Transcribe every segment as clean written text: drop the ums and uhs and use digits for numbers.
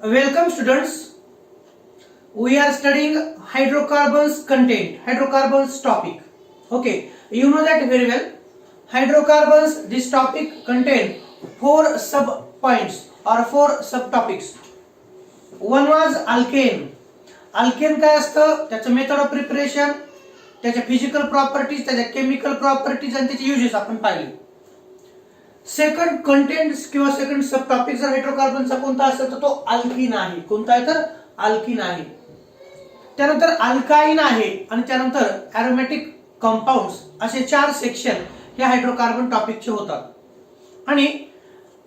Welcome students. We are studying hydrocarbons content, hydrocarbons topic. Okay, you know that very well. Hydrocarbons, this topic contain 4 sub points or 4 subtopics. One was alkane. Alkane काय असतं, त्याचं method of preparation, त्याच्या physical properties, त्याच्या chemical properties आणि त्याचे uses आपण पाहिले. Second contents किंवा सेकंड सब टॉपिक जर हायड्रोकार्बनचा कोणता असेल तर तो अल्किन आहे. कोणता आहे तर अल्किन आहे. त्यानंतर अल्काइन आहे आणि त्यानंतर एरोमॅटिक कंपाऊंड्स असे 4 सेक्शन या हायड्रोकार्बन टॉपिकचे होतात. आणि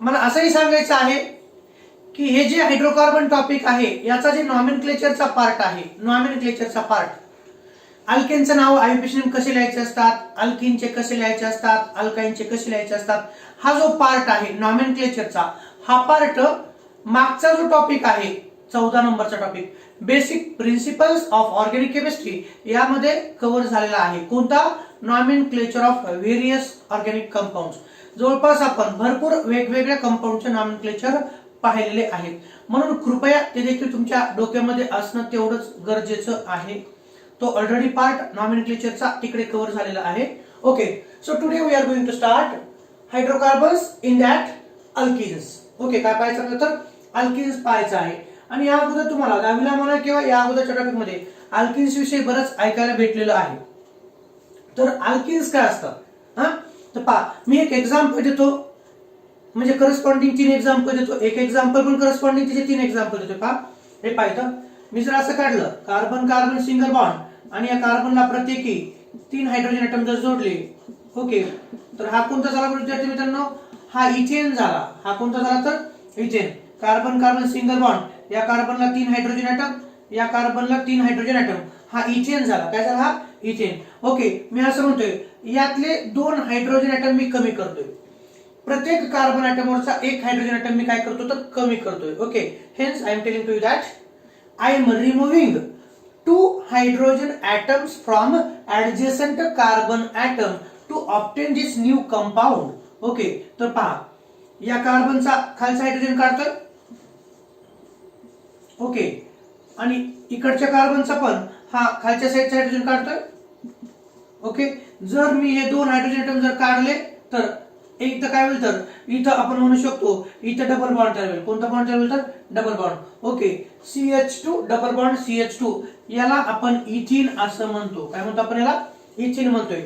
मला असंही सांगायचं आहे की हे जे हायड्रोकार्बन टॉपिक आहे याचा जे नॉमेनक्लेचरचा पार्ट आहे, नॉमेनक्लेचरचा पार्ट, अल्केनचं नाव आययुपीएसी कसे लिहायचे असतात, अल्किनचे कसे लिहायचे असतात, अल्काइनचे कसे लिहायचे असतात, हा जो पार्ट आहे नॉमेनक्लेचरचा, हा पार्ट मागचा जो टॉपिक आहे 14 नंबरचा topic basic principles of organic chemistry यामध्ये कव्हर झालेला आहे. कोणता? Nomenclature of various organic compounds. जवळपास आपण भरपूर वेगवेगळ्या कंपाऊंडचे नॉमेनक्लेचर पाहिलेले आहेत. म्हणून कृपया ते देखील तुमच्या डोक्यामध्ये असणं तेवढंच गरजेचं आहे. तो ऑलरेडी पार्ट नॉमेनक्लेचरचा तिकडे कव्हर झालेला आहे. Okay, so today we are going to start hydrocarbons in that alkenes. Okay, काय पाहायचं तर अल्किन्स पाहायचं आहे. आणि या अगोदर तुम्हाला 10वीला म्हणा किंवा या अगोदरच्या टॉपिक मध्ये अल्किन्स विषयी बरंच ऐकायला भेटलेलं आहे. तर अल्किन्स काय असतात तर पहा, मी एक एक्झाम्पल देतो, म्हणजे करस्पॉन्डिंग 3 एक्झाम्पल देतो. एक एक्झाम्पल पण करस्पॉन्डिंग तिचे 3 एक्झाम्पल देतो. पहा, हे पाहिजे मी जर असं काढलं, कार्बन कार्बन सिंगल बॉन्ड आणि या कार्बनला प्रत्येकी 3 हायड्रोजन ऍटम जर जोडले, ओके, तर हा कोणता झाला विद्यार्थी मित्रांनो? हा इथेन झाला. हा कोणता झाला तर ethane. Carbon carbon single bond, या कार्बनला 3 हायड्रोजन ऍटम, या कार्बनला 3 हायड्रोजन ऍटम, हा इथेन झाला. काय झाला? हा इथेन. ओके, मी असं म्हणतोय यातले 2 हायड्रोजन ऍटम मी कमी करतोय. प्रत्येक कार्बन ऍटमवरचा 1 हायड्रोजन ऍटम मी काय करतो तर कमी करतोय. Okay, hence I am telling to you that I am removing 2 hydrogen atoms from adjacent carbon atom to obtain this new compound. Okay, तर पहा, या कार्बनचा खालचा हायड्रोजन काढतोय, ओके, आणि इकडच्या कार्बनचा पण हा खालच्या साईडचा हायड्रोजन काढतोय. ओके, जर मी हे 2 हायड्रोजन ॲटम जर काढले तर एक तर काय होईल तर इथं आपण म्हणू शकतो इथं डबल बॉन्ड तयार होईल. कोणता बॉन्ड तयार होईल तर double bond. Okay, CH2 double bond CH2, याला आपण इथिन असं म्हणतो. काय म्हणतो आपण याला? इथिन म्हणतोय.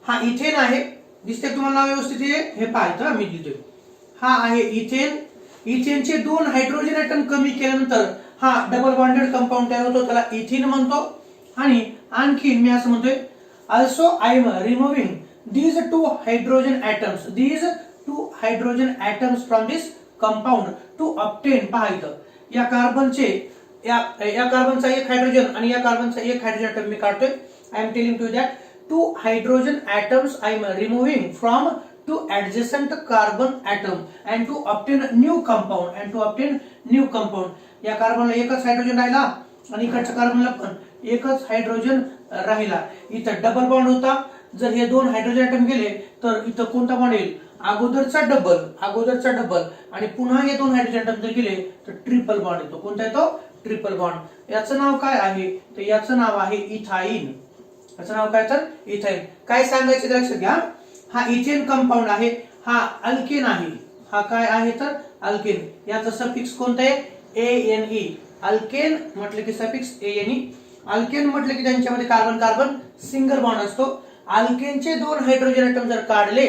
हा इथेन आहे, दिसते तुम्हाला व्यवस्थित? हे पाहायचं मी लिहितोय. हा आहे इथेन. इथेनचे 2 हायड्रोजन ॲटम कमी केल्यानंतर हा डबल बॉन्डेड कंपाऊंड तयार होतो, त्याला इथिन म्हणतो. आणि आणखी मी असं म्हणतोय, also I am removing these 2 hydrogen atoms from this compound to obtain. पहा इथं या कार्बनचे या कार्बनचा 1 हायड्रोजन आणि या कार्बनचा 1 हायड्रोजन ॲटम मी काढतोय. I am telling to that 2 hydrogen atoms I am removing from 2 adjacent carbon atom and to obtain new compound. या कार्बनला एकच हायड्रोजन राहिला आणि इकडच्या कार्बनला पण एकच हायड्रोजन राहिला. इथं डबल बॉन्ड होता. जर हे 2 हायड्रोजन ॲटम गेले तर इथं कोणता बॉन्ड येईल? अगोदरचा डबल आणि पुन्हा हे 2 हायड्रोजन ॲटम जर गेले तर ट्रिपल बॉन्ड येतो. कोणता येतो? Triple bond. याचं नाव काय आहे तर याचं नाव आहे इथाइन. याचं नाव काय तर इथाइन. काय सांगायचं लक्षात घ्या, हा इथेन कंपाऊंड आहे, हा अल्केन आहे. हा काय आहे तर अल्केन. याचा सफिक्स कोणता आहे? ANE. अल्केन म्हटलं की सफिक्स ANE. अल्केन म्हटलं की त्यांच्यामध्ये कार्बन कार्बन सिंगल बॉन्ड असतो. अल्केनचे 2 हायड्रोजन ॲटम जर काढले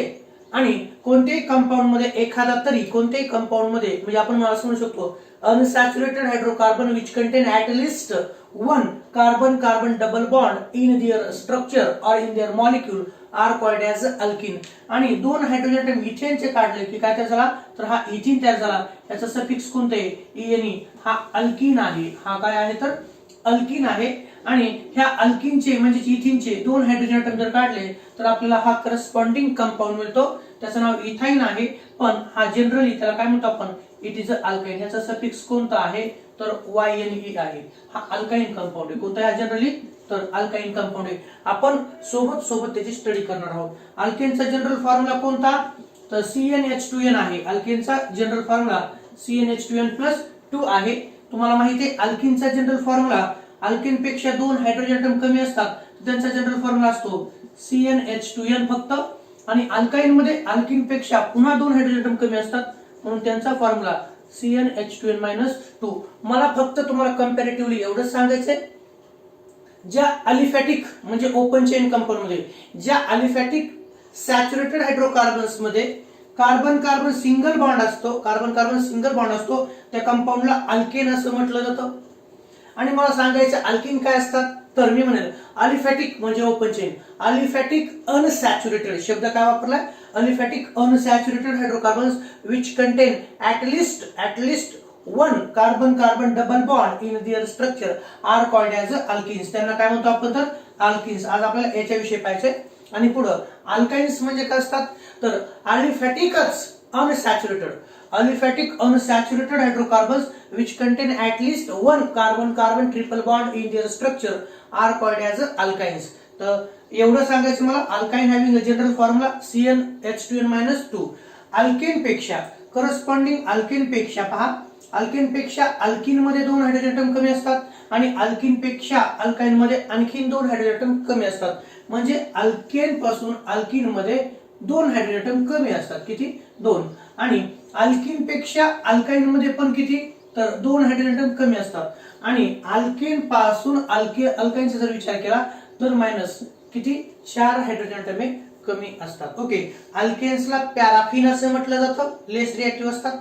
आणि कोणत्याही कंपाऊंड मध्ये एखादा तरी, कोणत्याही कंपाऊंड मध्ये, म्हणजे आपण असं म्हणू शकतो unsaturated hydrocarbon which contain at least 1 carbon carbon double bond in their structure और in their molecule are called as alkene. आणि 2 हायड्रोजन ॲटम इथेनचे काढले की काय तयार झाला तर हा इथिन तयार झाला. याचा सफिक्स कोणता आहे? ENE. हा अल्किन आहे. हा काय आहे तर अल्किन आहे. आणि ह्या अल्किनचे म्हणजे इथिनचे 2 हायड्रोजन ॲटम जर काढले तर आपल्याला हा करस्पॉन्डिंग कंपाऊंड मिळतो. त्याचं नाव इथाइन आहे. पण हा जनरली त्याला काय म्हणतो आपण? It is alkyne. ह्याचा सफिक्स कोणता आहे तर YNE आहे. हा अल्काइन कंपाऊंड आहे. कोणता आहे जनरली तर अल्काइन कंपाऊंड आहे. आपण सोबत त्याची स्टडी करणार आहोत. अल्केनचा जनरल फॉर्म्युला कोणता तर CnH2n आहे. अल्केनचा जनरल फॉर्म्युला CnH2n+2 आहे. तुम्हाला माहिती आहे अल्किनचा जनरल फॉर्म्युला, अल्किन पेक्षा 2 हायड्रोजन ॲटम कमी असतात त्यांचा जनरल फॉर्म्युला असतो CnH2n फक्त, आणि अल्काइन मध्ये अल्किन पेक्षा पुन्हा 2 हायड्रोजन ॲटम कमी असतात म्हणून त्यांचा फॉर्म्युला CnH2n-2. मला फक्त तुम्हाला कंपॅरेटिव्हली एवढंच सांगायचंय, ज्या अलिफॅटिक म्हणजे ओपन चेन कंपाऊंड मध्ये, ज्या अलिफॅटिक सॅच्युरेटेड हायड्रोकार्बन्स मध्ये कार्बन कार्बन सिंगल बॉन्ड असतो, कार्बन कार्बन सिंगल बॉन्ड असतो, त्या कंपाऊंडला अल्केन असं म्हटलं जातं. आणि मला सांगायचं अल्किन काय असतात, तर मी म्हणेल अलिफॅटिक म्हणजे ओपन चेन, अलिफॅटिक अनसॅच्युरेटेड शब्द काय वापरलाय, aliphatic unsaturated hydrocarbons which contain at least one carbon carbon double bond in their structure are called as alkenes. त्यांना काय म्हणतो आपण, तर अल्किन्स. आज आपल्याला याच्याविषयी पाहायचंय. आणि पुढं अल्काइन्स म्हणजे काय असतात, तर अलिफॅटिकच unsaturated, aliphatic unsaturated hydrocarbons which contain at least one carbon carbon triple bond in their structure are called as alkynes. तर एवढं सांगायचं मला. Alkyne having a general formula CnH2n-2. Alkane पेक्षा करस्पॉन्डिंग अल्केन पेक्षा पहा, अल्केन पेक्षा अल्किन मध्ये 2 hydrogen item कमी असतात आणि अल्किन पेक्षा अल्काइन मध्ये आणखीन 2 हायड्रोजन ॲटम कमी असतात. म्हणजे अल्केन पासून अल्किन मध्ये 2 हायड्रोजन ॲटम कमी असतात. किती, 2. आणि अल्किन पेक्षा अल्काइन मध्ये पण किती, तर 2 हायड्रोजन ॲटम कमी असतात. आणि अल्केन पासून अल्काइनचा जर विचार केला तर मायनस किती, 4 हायड्रोजन ॲटम कमी असतात. ओके. अल्केन्सला पॅराफिन असं म्हटलं जातं, लेस रिएक्टिव्ह असतात.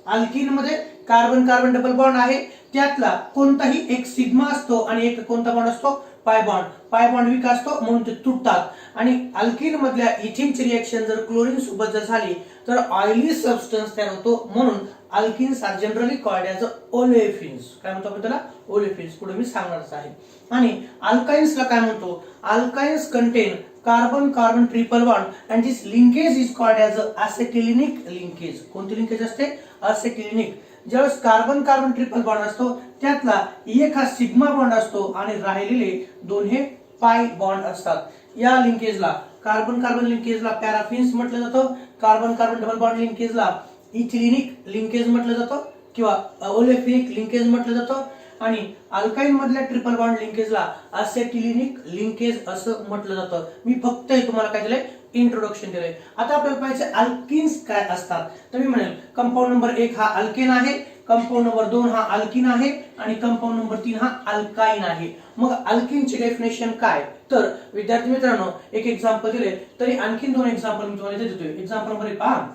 अल्किन मध्ये कार्बन कार्बन डबल बॉन्ड आहे, त्यातला कोणताही एक सिग्मा असतो आणि एक कोणता बॉन्ड असतो, pi bond. Pi bond weak असतो म्हणून ते तुटतात. आणि अल्किन मधल्या इथिनची रिएक्शन जर क्लोरीन सोबत जर झाली तर ऑइली सबस्टन्स तयार होतो, म्हणून alkenes are generally called as olefins. काय म्हणतो आपण त्याला, ओलेफिन्स. पुढे मी सांगणारच आहे. आणि अल्काइन्सला काय म्हणतो, alkynes contain carbon carbon triple bond and this linkage is called as acetylenic linkage. कोणती लिंकेज असते, असेटिलिनिक. ज्यावेळेस कार्बन कार्बन ट्रिपल बॉन्ड असतो त्यातला एक हा सिग्मा बॉन्ड असतो आणि राहिलेले 2 हे पाय बॉन्ड असतात. या लिंकेजला, कार्बन कार्बन लिंकेजला पॅराफिन्स म्हटलं जातं, कार्बन कार्बन डबल बॉन्ड लिंकेजला इथिलिनिक लिंकेज म्हटलं जातं किंवा ओलेफिनिक लिंकेज म्हटलं जातं. आणि अल्काइन मधल्या ट्रिपल बॉन्ड लिंकेजला असेटिलिनिक लिंकेज असं म्हटलं जातं. मी फक्त हे तुम्हाला काय दिलंय, इंट्रोडक्शन दिलंय. आता आपल्याला पाहिजे अल्किन्स काय असतात. तर मी म्हणेल कंपाऊंड नंबर 1 हा अल्केन आहे, कंपाऊंड नंबर 2 हा अल्किन आहे आणि कंपाऊंड नंबर 3 हा अल्काइन आहे. मग अल्किनची डेफिनेशन काय, तर विद्यार्थी मित्रांनो एक एक्झाम्पल दिले तरी आणखीन 2 एक्झाम्पल मी तुम्हाला देतोय. एक्झाम्पल नंबर 1 पहा,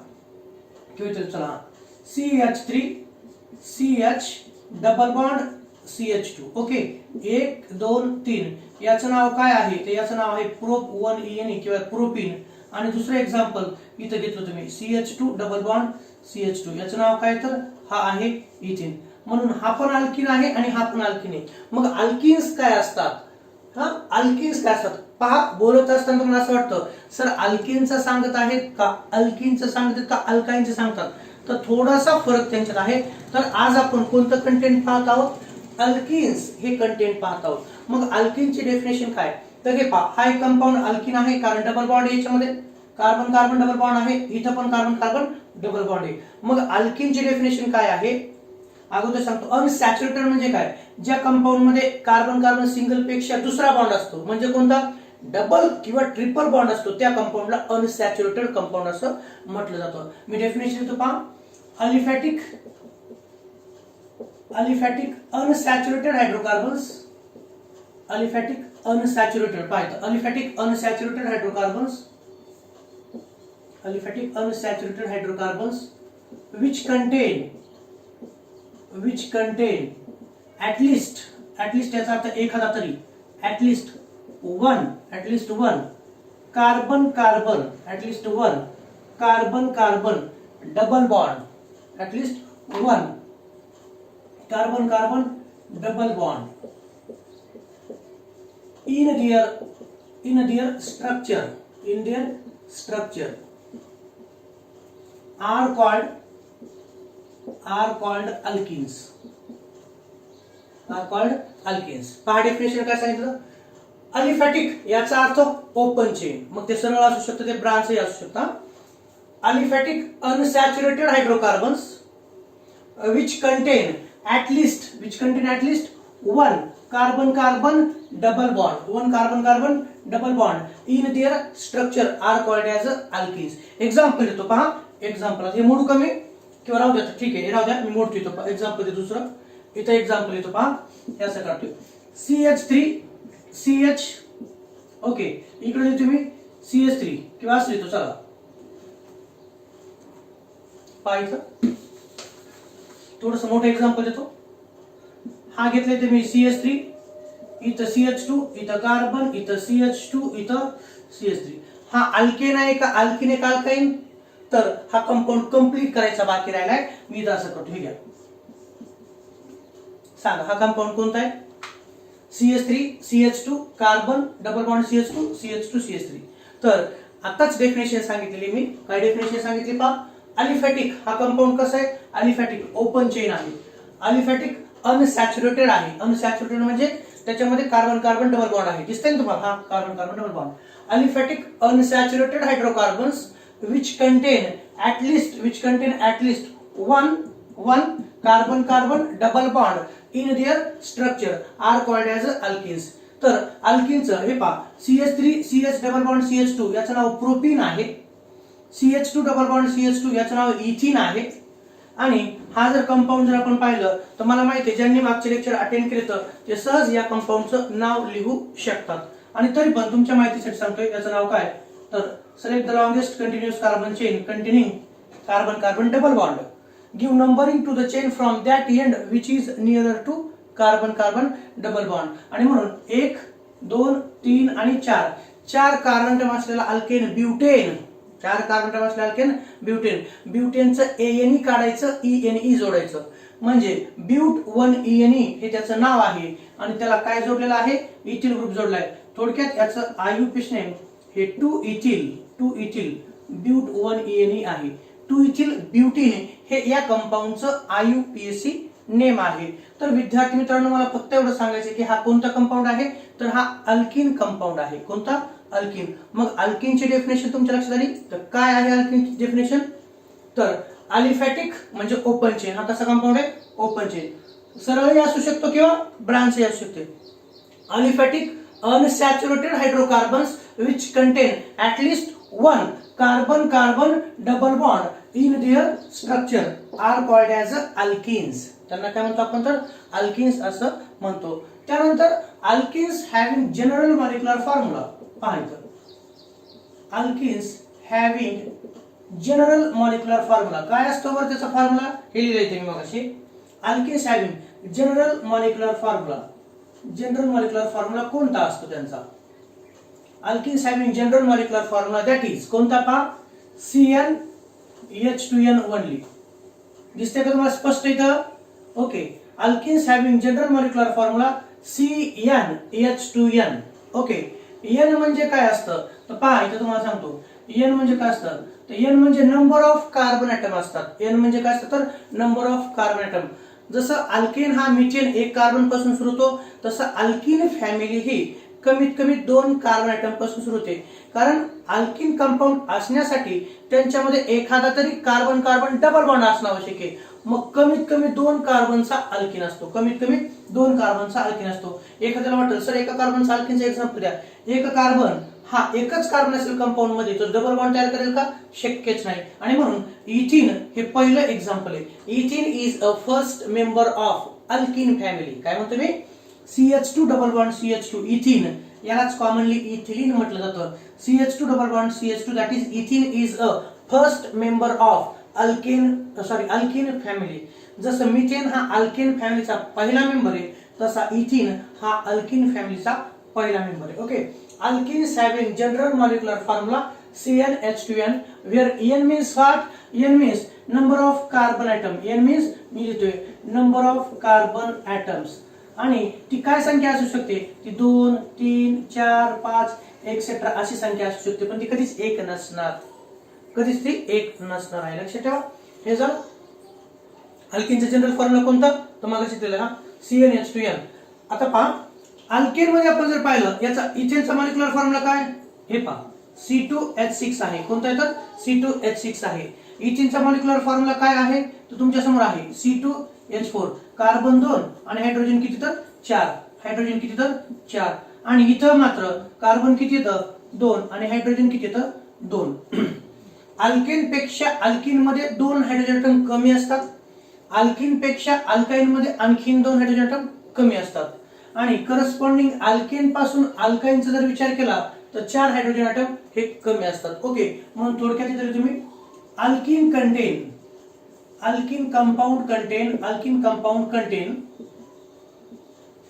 चला CH3 CH double bond CH2. Okay, 1 2 3. याचं नाव काय आहे, तर याचं नाव आहे प्रोप 1ENE किंवा प्रोपिन. आणि दुसरं एक्झाम्पल इथं घेतलं तुम्ही CH2 डबल बॉन्ड CH2. याचं नाव काय, तर हा आहे इथिन. म्हणून हा पण अल्किन आहे आणि हा पण अल्किन आहे. मग अल्किन्स काय असतात, हा अल्किन्स काय असतात पहा. बोलत असताना तुम्हाला असं वाटतं सर अल्किनचं सांगत आहेत का, अल्किनचं सांगतात का अल्काइनचं सांगतात, तर थोडासा फरक त्यांच्यात आहे. तर आज आपण कोणतं कंटेंट पाहत आहोत, अल्किन्स हे कंटेंट पाहत आहोत. मग अल्किनची डेफिनेशन काय, तर हे पहा, हा एक कंपाऊंड अल्किन आहे कारण डबल बॉन्ड आहे, याच्यामध्ये कार्बन कार्बन डबल बॉन्ड आहे, इथं पण कार्बन कार्बन डबल बॉन्ड आहे. मग अल्किनची डेफिनेशन काय आहे, अगोदर सांगतो. अनसॅच्युरेटेड म्हणजे काय, ज्या कंपाऊंड मध्ये कार्बन कार्बन सिंगल पेक्षा दुसरा बॉन्ड असतो, म्हणजे कोणता, डबल किंवा ट्रिपल बॉन्ड असतो, त्या कंपाऊंडला अनसॅच्युरेटेड कंपाऊंड असं म्हटलं जातं. मी डेफिनेशन देतो पहा. Aliphatic unsaturated hydrocarbons, aliphatic unsaturated पाहिजे, aliphatic unsaturated hydrocarbons, aliphatic unsaturated hydrocarbons which contain at least याचा अर्थ एखादा तरी at least one carbon carbon at least one carbon carbon double bond, at least one carbon carbon double bond in their structure are called alkenes. पहा definition काय सांगितलं, aliphatic याचा अर्थ open chain, मग ते सरळ असू शकतं, ते ब्रांचही असू शकतं. Aliphatic unsaturated hydrocarbons which content at least which contain at least one carbon carbon double bond in their structure are called as alkenes. Example देतो पहा. एक्झाम्पल हे मोडू कमी किंवा राहू द्या. ठीक आहे, हे राहू द्या, मी मोडतो इथं. एक्झाम्पल देतो दुसरं. इथं एक्झाम्पल देतो पहा. हे असं काढतोय CH3 CH. ओके, इकडे देतो मी CH3 किंवा असं देतो. चला पाहायचं, थोडस मोठं एक्झाम्पल देतो. हा घेतलाय ते मी CH3, इथं CH2, इथं कार्बन, इथं CH2, इथं CH3. हा अल्केन आहे का अल्किन आहे का अल्काइन? तर हा कंपाऊंड कंप्लीट करायचा बाकी राहिलाय. मी इथं असं करतो. हे घ्या, सांगा हा कंपाऊंड कोणता आहे? CH3 CH2 carbon double bond CH2 CH2 CH3. तर आताच डेफिनेशन सांगितलेली मी. काय डेफिनेशन सांगितली पहा. अलिफॅटिक हा कंपाऊंड कसा आहे? अलिफॅटिक ओपन चेन आहे. अलिफॅटिक अनसॅच्युरेटेड आहे. अनसॅच्युरेटेड म्हणजे त्याच्यामध्ये कार्बन कार्बन डबल बॉन्ड आहे. दिसतंय ना तुम्हाला? हा carbon carbon double bond. Aliphatic unsaturated hydrocarbons which contain at least one carbon carbon double bond in their structure are called as alkenes. तर अल्किनचं हे पहा, CH3 CH double bond CH2 याचं नाव propene आहे. CH2 डबल बॉन्ड CH2 याचं नाव इथिन आहे. आणि हा जर कंपाऊंड जर आपण पाहिलं तर मला माहिती आहे ज्यांनी मागचे लेक्चर अटेंड केले तर ते सहज या कंपाऊंडचं नाव लिहू शकतात. आणि तरी पण तुमच्या माहितीसाठी सांगतोय याचं नाव काय. तर select the longest continuous carbon chain containing carbon carbon double bond. Give numbering to the chain from that end which is nearer to carbon carbon double bond. आणि म्हणून 1 2 3 आणि 4 चार कार्बन अटम असलेला अल्केन ब्युटेन. 4 कार्बन अटम असलेला alkane butane. ब्युटेनचं ANE काढायचं, ENE जोडायचं म्हणजे ब्यूट 1 ENE हे त्याचं नाव आहे. आणि त्याला काय जोडलेलं आहे? इथिल ग्रुप जोडलाय. थोडक्यात याचं IUPAC नेम हे 2 इथिल ब्यूट 1 ENE आहे. 2 इथिल ब्युटीन हे या कंपाऊंडचं IUPAC नेम आहे. तर विद्यार्थी मित्रांनो मला फक्त एवढं सांगायचं की हा कोणता कंपाऊंड आहे? तर हा अल्किन कंपाऊंड आहे. कोणता? अल्किन. मग अल्किनची डेफिनेशन तुमच्या लक्षात आली. तर काय आहे अल्किनची डेफिनेशन? तर अलिफॅटिक म्हणजे ओपन चेन. हा कसा कंपाऊंड आहे? Open chain. सरळही असू शकतो किंवा ब्रांचही असू शकते. Aliphatic unsaturated hydrocarbons which contain at least one carbon carbon double bond in their structure are called as alkenes. त्यांना काय म्हणतो आपण? तर alkenes असं म्हणतो. त्यानंतर alkenes having general molecular formula पाहायचं. alkenes having general molecular formula काय असतो बरं त्याचा फॉर्म्युला? हे लिहिलंय तुम्ही मगाशी. alkenes having general molecular formula. General molecular formula कोणता असतो त्यांचा? Alkenes having general molecular formula that is कोणता पहा? CnH2n only. दिसते का तुम्हाला स्पष्ट इथं? Okay. Alkenes having general molecular formula CnH2n. Okay. N म्हणजे काय असतं? तर पहा इथं तुम्हाला सांगतो. N म्हणजे काय असतं? तर N म्हणजे नंबर ऑफ कार्बन ॲटम असतात. N म्हणजे काय असतं? तर नंबर ऑफ कार्बन ॲटम. जसं अल्केन हा मिथेन 1 कार्बन पासून सुरू होतो तसं अल्किन फॅमिली ही कमीत कमी 2 कार्बन ॲटम पासून सुरू होते. कारण अल्किन कंपाऊंड असण्यासाठी त्यांच्यामध्ये एखादा तरी कार्बन कार्बन डबल बॉन्ड असणं आवश्यक आहे. मग कमीत कमी 2 कार्बनचा अल्किन असतो. कमीत कमी 2 कार्बनचा अल्किन असतो. एखाद्याला वाटेल सर एका कार्बनचा अल्किनचा एक्झाम्पल द्या. एक कार्बन हा एकच कार्बन असेल कंपाऊंड मध्ये तो डबल बॉन्ड तयार करेल का? शक्यच नाही. आणि म्हणून इथिन हे पहिलं एक्झाम्पल आहे. इथिन is a first member of alkene family. काय म्हणतो मी? CH2 डबल बॉन्ड CH2 इथिन यालाच कॉमनली इथिलीन म्हटलं जातं. CH2 double bond CH2 that is इथिन is a first member of alkene family. जसं मिथेन हा अल्किन फॅमिलीचा पहिला मेंबर आहे तसा इथिन हा अल्किन फॅमिलीचा पहिला मेंबर आहे. Okay. Alkenes having general molecular formula CnH2n where N means what? N means number of carbon atom. N means मी लिहितोय number of carbon atoms. आणि ती काय संख्या असू शकते? ती 2 3 4 5 एक्सेट्रा अशी संख्या असू शकते. पण ती कधीच एक नसणार. कधीच ती एक नसणार आहे. लक्षात ठेवा. हे जर अल्किनचा जनरल फॉर्म्युला कोणता? तर मागाशी दिलेला हा CnH2n. आता पहा अल्केन मध्ये आपण जर पाहिलं याचा इथेनचा मॉलिक्युलर फॉर्म्युला काय? हे पहा C2H6 आहे. कोणता आहे? तर C2H6 आहे. इथेनचा मॉलिक्युलर फॉर्म्युला काय आहे? तर तुमच्या समोर आहे C2H4. कार्बन 2 आणि हायड्रोजन किती तर 4, हायड्रोजन किती तर 4 आणि इथं मात्र कार्बन किती तर 2 आणि हायड्रोजन किती तर 2. अल्केन पेक्षा अल्किन मध्ये 2 हायड्रोजन ॲटम कमी असतात, अल्किन पेक्षा अल्काइन मध्ये आणखीन 2 हायड्रोजन ॲटम कमी असतात आणि करस्पॉन्डिंग अल्केन पासून अल्काइनचा जर विचार केला तर 4 हायड्रोजन ॲटम हे कमी असतात. ओके, म्हणून थोडक्यात इथे तुम्ही alkene compound contain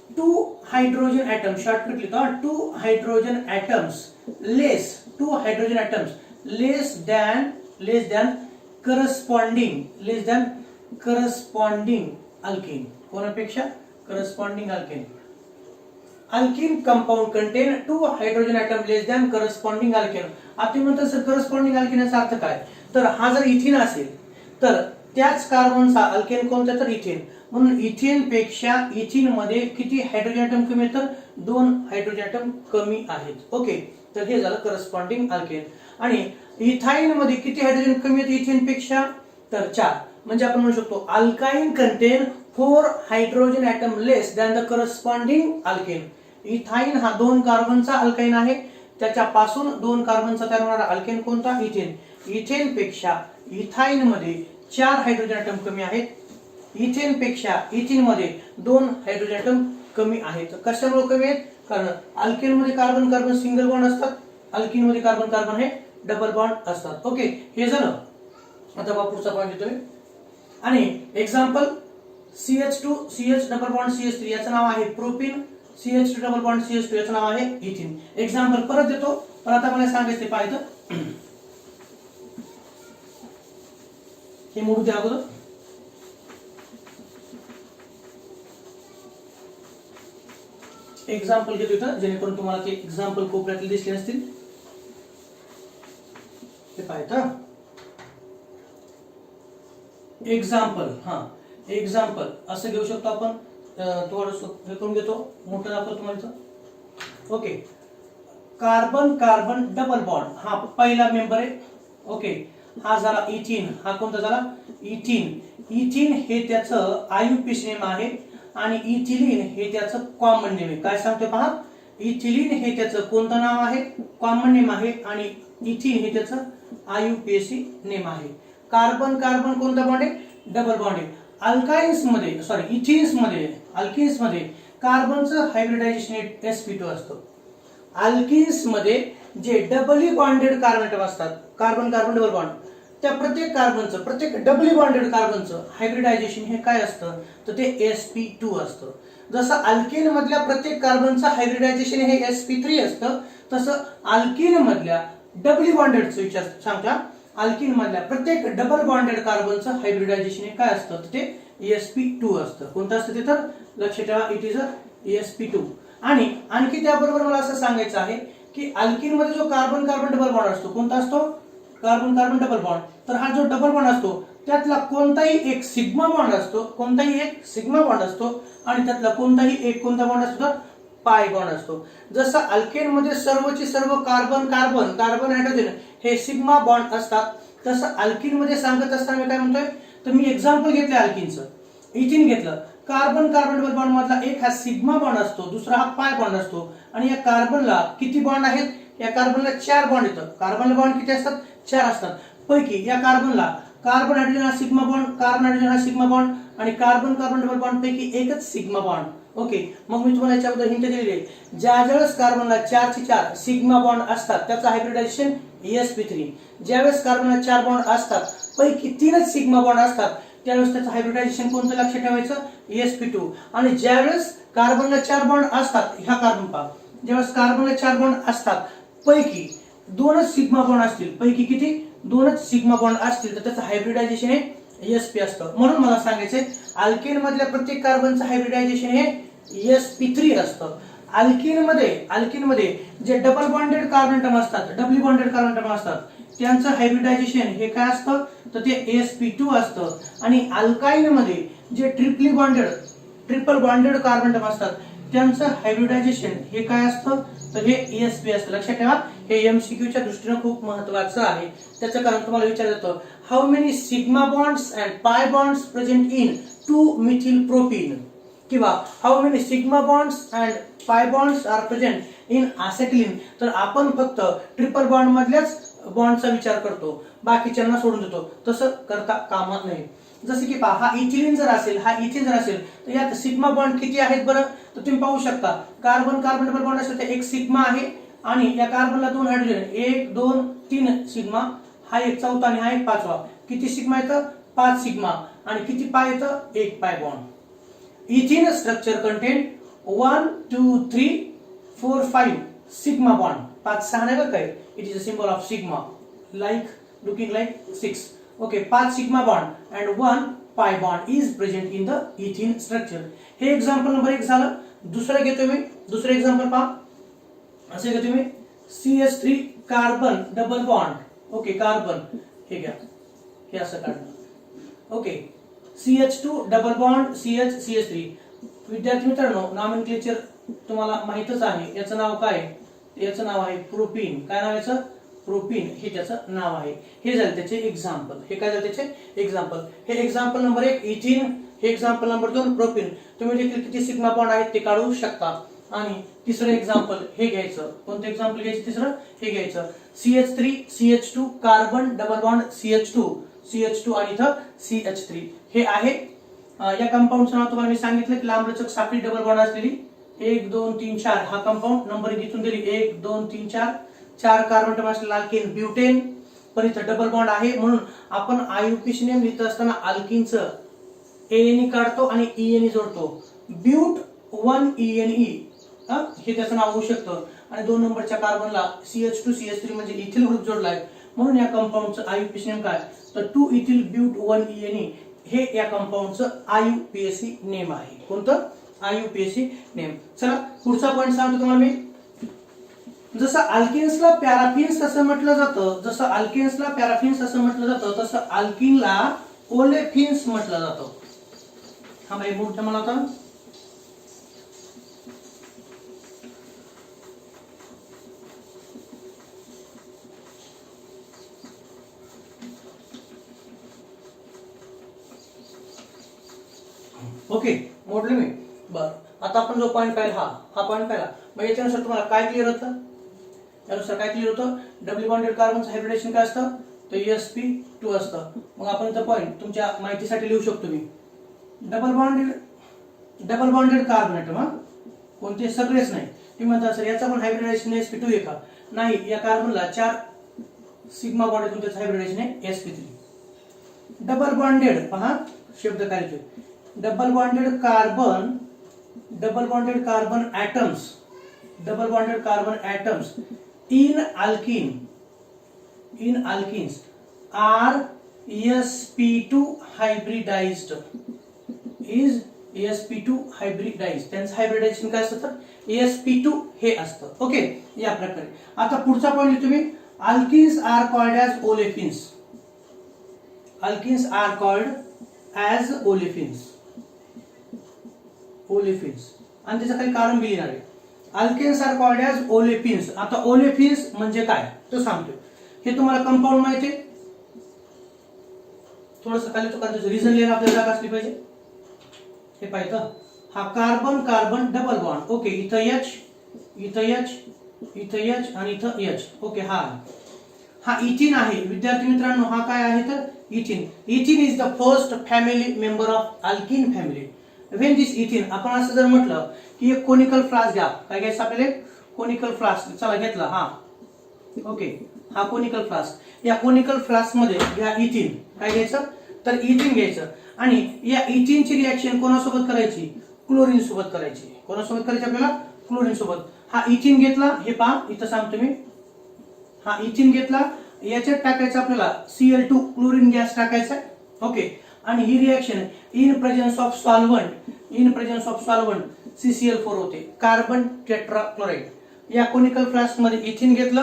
2 hydrogen atom, shortcut लिहितो 2 hydrogen atoms less than corresponding alkane. कोणापेक्षा? Corresponding alkane. Alkene compound contain 2 hydrogen atom less than corresponding alkane. आता म्हणतात सर करस्पॉन्डिंग अल्केन याचा अर्थ काय? तर हा जर इथिन असेल तर त्याच कार्बनचा अल्केन कोणता तर इथेन, म्हणून इथेन पेक्षा इथिन मध्ये किती हायड्रोजन ॲटम कमी आहेत तर 2 हायड्रोजन ॲटम कमी आहेत. ओके, तर हे झालं करस्पॉन्डिंग अल्केन. आणि इथाइन मध्ये किती हायड्रोजन कमी आहेत इथेन पेक्षा तर 4. म्हणजे आपण म्हणू शकतो alkyne contain 4 hydrogen atom less than the corresponding alkane. Ethyne हा 2 कार्बनचा अल्काइन आहे, त्याच्यापासून 2 कार्बनचा तयार होणारा अल्केन कोणता? इथेन. इथेन पेक्षा इथाइन मध्ये 4 हायड्रोजन ॲटम कमी आहेत, इथेन पेक्षा इथिन मध्ये 2 हायड्रोजन ॲटम कमी आहेत. कशामुळे कमी आहेत? कारण अल्केन मध्ये कार्बन कार्बन सिंगल बॉन्ड असतात, अल्किन मध्ये कार्बन कार्बन हे डबल बॉन्ड असतात. ओके, हे झालं. आता बघा पुढचा पॉइंट येतोय. आणि example CH2 CH double bond CH3 याचं नाव आहे propene, CH2 double bond CH2 याचं नाव आहे इथिन. एक्झाम्पल परत देतो, पण आता मला सांगायचं पाहिजे हे मोडू द्या अगोदर. एक्झाम्पल घेतो इथं, जेणेकरून तुम्हाला ते एक्झाम्पल कोपऱ्यातले दिसले असतील. ते पाहिजे एक्झाम्पल असं घेऊ शकतो आपण. थोडंसं हे करून घेतो, मोठं दाखवतो तुम्हाला इथं. Okay, carbon carbon double bond हा पहिला मेंबर आहे. ओके, हा झाला इथिन. हा कोणता झाला? इथिन. इथिन हे त्याचं आयुपीएस नेम आहे आणि इथिलीन हे त्याचं कॉमन नेम आहे. काय सांगतोय पहा, इथिलीन हे त्याचं कोणतं नाव आहे? कॉमन नेम आहे आणि इथिन हे त्याचं आयुपीएसी नेम आहे. कार्बन कार्बन कोणता बॉन्ड आहे? डबल बॉन्ड आहे. अल्काइन्स मध्ये कार्बनचं हायब्रिडायझेशन sp2 असतं. अल्किन्स मध्ये जे डबली बॉन्डेड कार्बन ॲटम असतात, कार्बन कार्बन डबल बॉन्ड, त्या प्रत्येक डबली बॉन्डेड कार्बनचं हायब्रिडायझेशन हे काय असतं तर ते sp2 असतं. जसं अल्केन मधल्या प्रत्येक कार्बनचं हायब्रिडायझेशन हे sp3 असतं, तसं अल्किन मधल्या डबली बॉन्डेडचं विचार सांगता, अल्किन मधल्या प्रत्येक डबल बॉन्डेड कार्बनचं हायब्रिडायझेशन हे काय असतं तर ते sp2 असतं. कोणतं असतं ते तर लक्षात ठेवा, इट इज sp2. आणि आणखी त्याबरोबर मला असं सांगायचं आहे की अल्किन मध्ये जो कार्बन कार्बन डबल बॉन्ड असतो, कोणता असतो? Carbon carbon double bond. तर हा जो डबल बॉन्ड असतो त्यातला कोणताही एक सिग्मा बॉन्ड असतो, आणि त्यातला कोणताही एक कोणता बॉन्ड असतो तर पाय बॉन्ड असतो. जसं अल्केन मध्ये सर्वचे सर्व कार्बन कार्बन कार्बन हायड्रोजन हे सिग्मा बॉन्ड असतात, तसं अल्किन मध्ये सांगत असताना मी काय म्हणतोय तर मी एक्झाम्पल घेतलं अल्किनचं, इथिन घेतलं. कार्बन कार्बन डबल बॉन्ड मधला एक हा सिग्मा बॉन्ड असतो, दुसरा हा पाय बॉन्ड असतो. आणि या कार्बनला किती बॉन्ड आहेत? या कार्बनला 4 बॉन्ड येतात. कार्बनला बॉन्ड किती असतात? 4 असतात. पैकी या कार्बनला कार्बन हायड्रोजन हा सिग्मा बॉन्ड, कार्बन हायड्रोजन हा सिग्मा बॉन्ड आणि कार्बन कार्बन डबल बॉन्ड पैकी एकच सिग्मा बॉन्ड. ओके, मग मी तुम्हाला याच्याबद्दल हिंट दिलेली आहे. ज्यावेळेस कार्बनला 4 चे 4 सिग्मा बॉन्ड असतात त्याचं हायब्रिडायझेशन sp3. ज्यावेळेस कार्बनला 4 बॉन्ड असतात पैकी 3च सिग्मा बॉन्ड असतात त्यावेळेस त्याचं हायब्रिडायझेशन कोणतं लक्षात ठेवायचं? sp2. आणि ज्यावेळेस कार्बनला 4 बॉन्ड असतात, ह्या कार्बन पहा, ज्यावेळेस कार्बनला 4 बॉन्ड असतात पैकी 2च सिग्मा बॉन्ड असतील, पैकी किती? 2च सिग्मा बॉन्ड असतील तर त्याचं हायब्रिडायझेशन हे sp असतं. म्हणून मला सांगायचंय अल्केन मधल्या प्रत्येक कार्बनचं हायब्रिडायझेशन हे sp3 असतं. अल्किन मध्ये जे डबल बॉन्डेड कार्बन ॲटम असतात, डबली बॉन्डेड कार्बन ॲटम असतात, त्यांचं हायब्रिडायझेशन हे काय असतं तर ते sp2 असतं. आणि अल्काइन मध्ये जे ट्रिपल बॉन्डेड कार्बन ॲटम असतात त्यांचं हायब्रिडायझेशन हे काय असतं तर हे sp असतं. लक्षात ठेवा, हे MCQ च्या दृष्टीने खूप महत्त्वाचं आहे. त्याचं कारण तुम्हाला विचारलं जातं, how many sigma bonds and pi bonds present in 2-methylpropene किंवा how many sigma bonds and pi bonds R present in असेटिलीन, तर आपण फक्त ट्रिपल बॉन्ड मधल्याच बॉन्डचा विचार करतो, बाकीच्यांना सोडून देतो. तसं करता कामा नये. जसे की पहा, हा इथिलीन जर असेल, हा इथिन जर असेल, तर यात सिग्मा बॉन्ड किती आहेत बरं, तर तुम्ही पाहू शकता. कार्बन कार्बन डबल बॉन्ड असेल तर एक सिग्मा आहे आणि या कार्बनला 2 हायड्रोजन, 1 2 3 सिग्मा, हा एक चौथा आणि हा एक पाचवा. किती सिग्मा येतं, 5 सिग्मा. आणि किती पाय येतं, 1 pi bond. इथिन structure content 1 2 3 4 5 sigma bond. 5 6 नाही बघ काय, it is a symbol of sigma, like looking like 6. Okay, 5 sigma bond and 1 pi bond is present in the इथिन structure. हे एक्झाम्पल नंबर 1 झालं. दुसरं घेतो मी, दुसरं एक्झाम्पल पहा. असे घेतो मी CH3 carbon double bond. Okay, carbon हे घ्या, हे असं काढलं. Okay, CH2 double bond CH3. विद्यार्थी मित्रांनो, नॉमेनक्लेचर तुम्हाला माहितच आहे. याचं नाव काय, याचं नाव आहे प्रोपीन. काय नाव याचं, प्रोपीन हे त्याचं नाव आहे. हे झालं त्याचे एक्झाम्पल. हे काय झालं त्याचे एक्झाम्पल. हे एक्झाम्पल नंबर 1 इथिन, हे एक्झाम्पल नंबर 2 प्रोपीन. तुम्ही देखील किती सिग्मा बॉन्ड आहेत ते काढू शकता. आणि तिसरं एक्झाम्पल हे घ्यायचं. कोणतं एक्झाम्पल घ्यायचं, तिसरं हे घ्यायचं. CH3 CH2 carbon double bond CH2 आणि इथं CH3 हे आहे. या कंपाऊंडचं नाव तुम्हाला मी सांगितलं की लांबलचक साखळी डबल बॉन्ड असलेली. 1 2 3 4 हा कंपाऊंड नंबरिंग इथून दिली. 1 2 3 4 4 कार्बन अटम असलेला अल्केन ब्युटेन. पण इथं डबल बॉन्ड आहे म्हणून आपण IUPAC नेम लिहित असताना अल्किनचं ANE काढतो आणि ENE जोडतो. ब्यूट 1 ENE हे त्याचं नाव होऊ शकतं. आणि 2 नंबरच्या कार्बनला CH2 CH3 म्हणजे इथिल ग्रुप जोडलाय म्हणून या कंपाऊंडचं IUPAC नेम काय, तर 2 इथिल ब्यूट 1 ENE हे या कंपाऊंडचं IUPAC नेम आहे. कोणतं, IUPAC नेम. चला पुढचा पॉइंट सांगतो तुम्हाला मी. जसं अल्केन्सला पॅराफिन्स असं म्हटलं जातं, जसं अल्केन्सला पॅराफिन्स असं म्हटलं जातं, तसं अल्किनला ओलेफिन्स म्हटलं जातं. हा माहिती मोठं मला होता. ओके, मोडले मी. बर, आता आपण जो पॉइंट पाहिला हा पॉइंट पाहिला. मग याच्यानुसार तुम्हाला काय क्लिअर होतं, यानुसार काय क्लिअर होतं, डबल बॉन्डेड कार्बनचं हायब्रिडेशन काय असतं, तर sp2 असतं. मग आपण इथं पॉइंट तुमच्या माहितीसाठी लिहू शकतो मी. डबल बॉन्डेड कार्बन ॲटम, कोणते सगळेच नाही. तुम्ही म्हणता सर याचा पण हायब्रिडेशन sp2 आहे का, नाही. या कार्बनला 4 सिग्मा बॉन्ड आहे, तुमचं हायब्रिडेशन आहे sp3. डबल बॉन्डेड पहा शब्द काय येतो, double bonded carbon atoms in alkenes are sp2 hybridized. त्यांचं हायब्रिडायझेशन काय असतं, तर sp2 हे असतं. ओके, या प्रकारे. आता पुढचा पॉइंट तुम्ही, alkenes are called as olefins. olefins आणि त्याचं काही कारण लिहिणार आहे. Alkenes are called as olefins. आता ओलेफिन्स म्हणजे काय तो सांगतोय. हे तुम्हाला कंपाऊंड माहिती आहे, थोडंसं खाली तो त्याचं रिझन लिहायला आपल्याला जागा असली पाहिजे. हे पाहिजे, हा कार्बन डबल बॉन्ड. ओके, इथं H आणि इथं H. ओके, हा इथिन आहे. विद्यार्थी मित्रांनो, हा काय आहे तर इथिन. इथिन is the first family member of alkene family. When दिस इथिन, आपण असं जर म्हटलं की एक कोनिकल फ्लास्क घ्या. काय घ्यायचं आपल्याला, कोनिकल फ्लास्क. चला घेतला हा. ओके, हा कोनिकल फ्लास्क. या कोनिकल फ्लास्क मध्ये घ्या इथिन. काय घ्यायचं तर इथिन घ्यायचं. आणि या इथिनची रिएक्शन कोणासोबत करायची, क्लोरीन सोबत करायची. कोणासोबत करायची आपल्याला, क्लोरीन सोबत. हा इथिन घेतला, हे पहा इथं सांगतो मी. हा इथिन घेतला, याच्यात टाकायचं आपल्याला Cl2 क्लोरीन गॅस टाकायचा. ओके, आणि ही reaction in presence of solvent CCl4 होते, कार्बन टेट्राक्लोराइड. या कोनिकल फ्लास्क मध्ये इथिन घेतलं,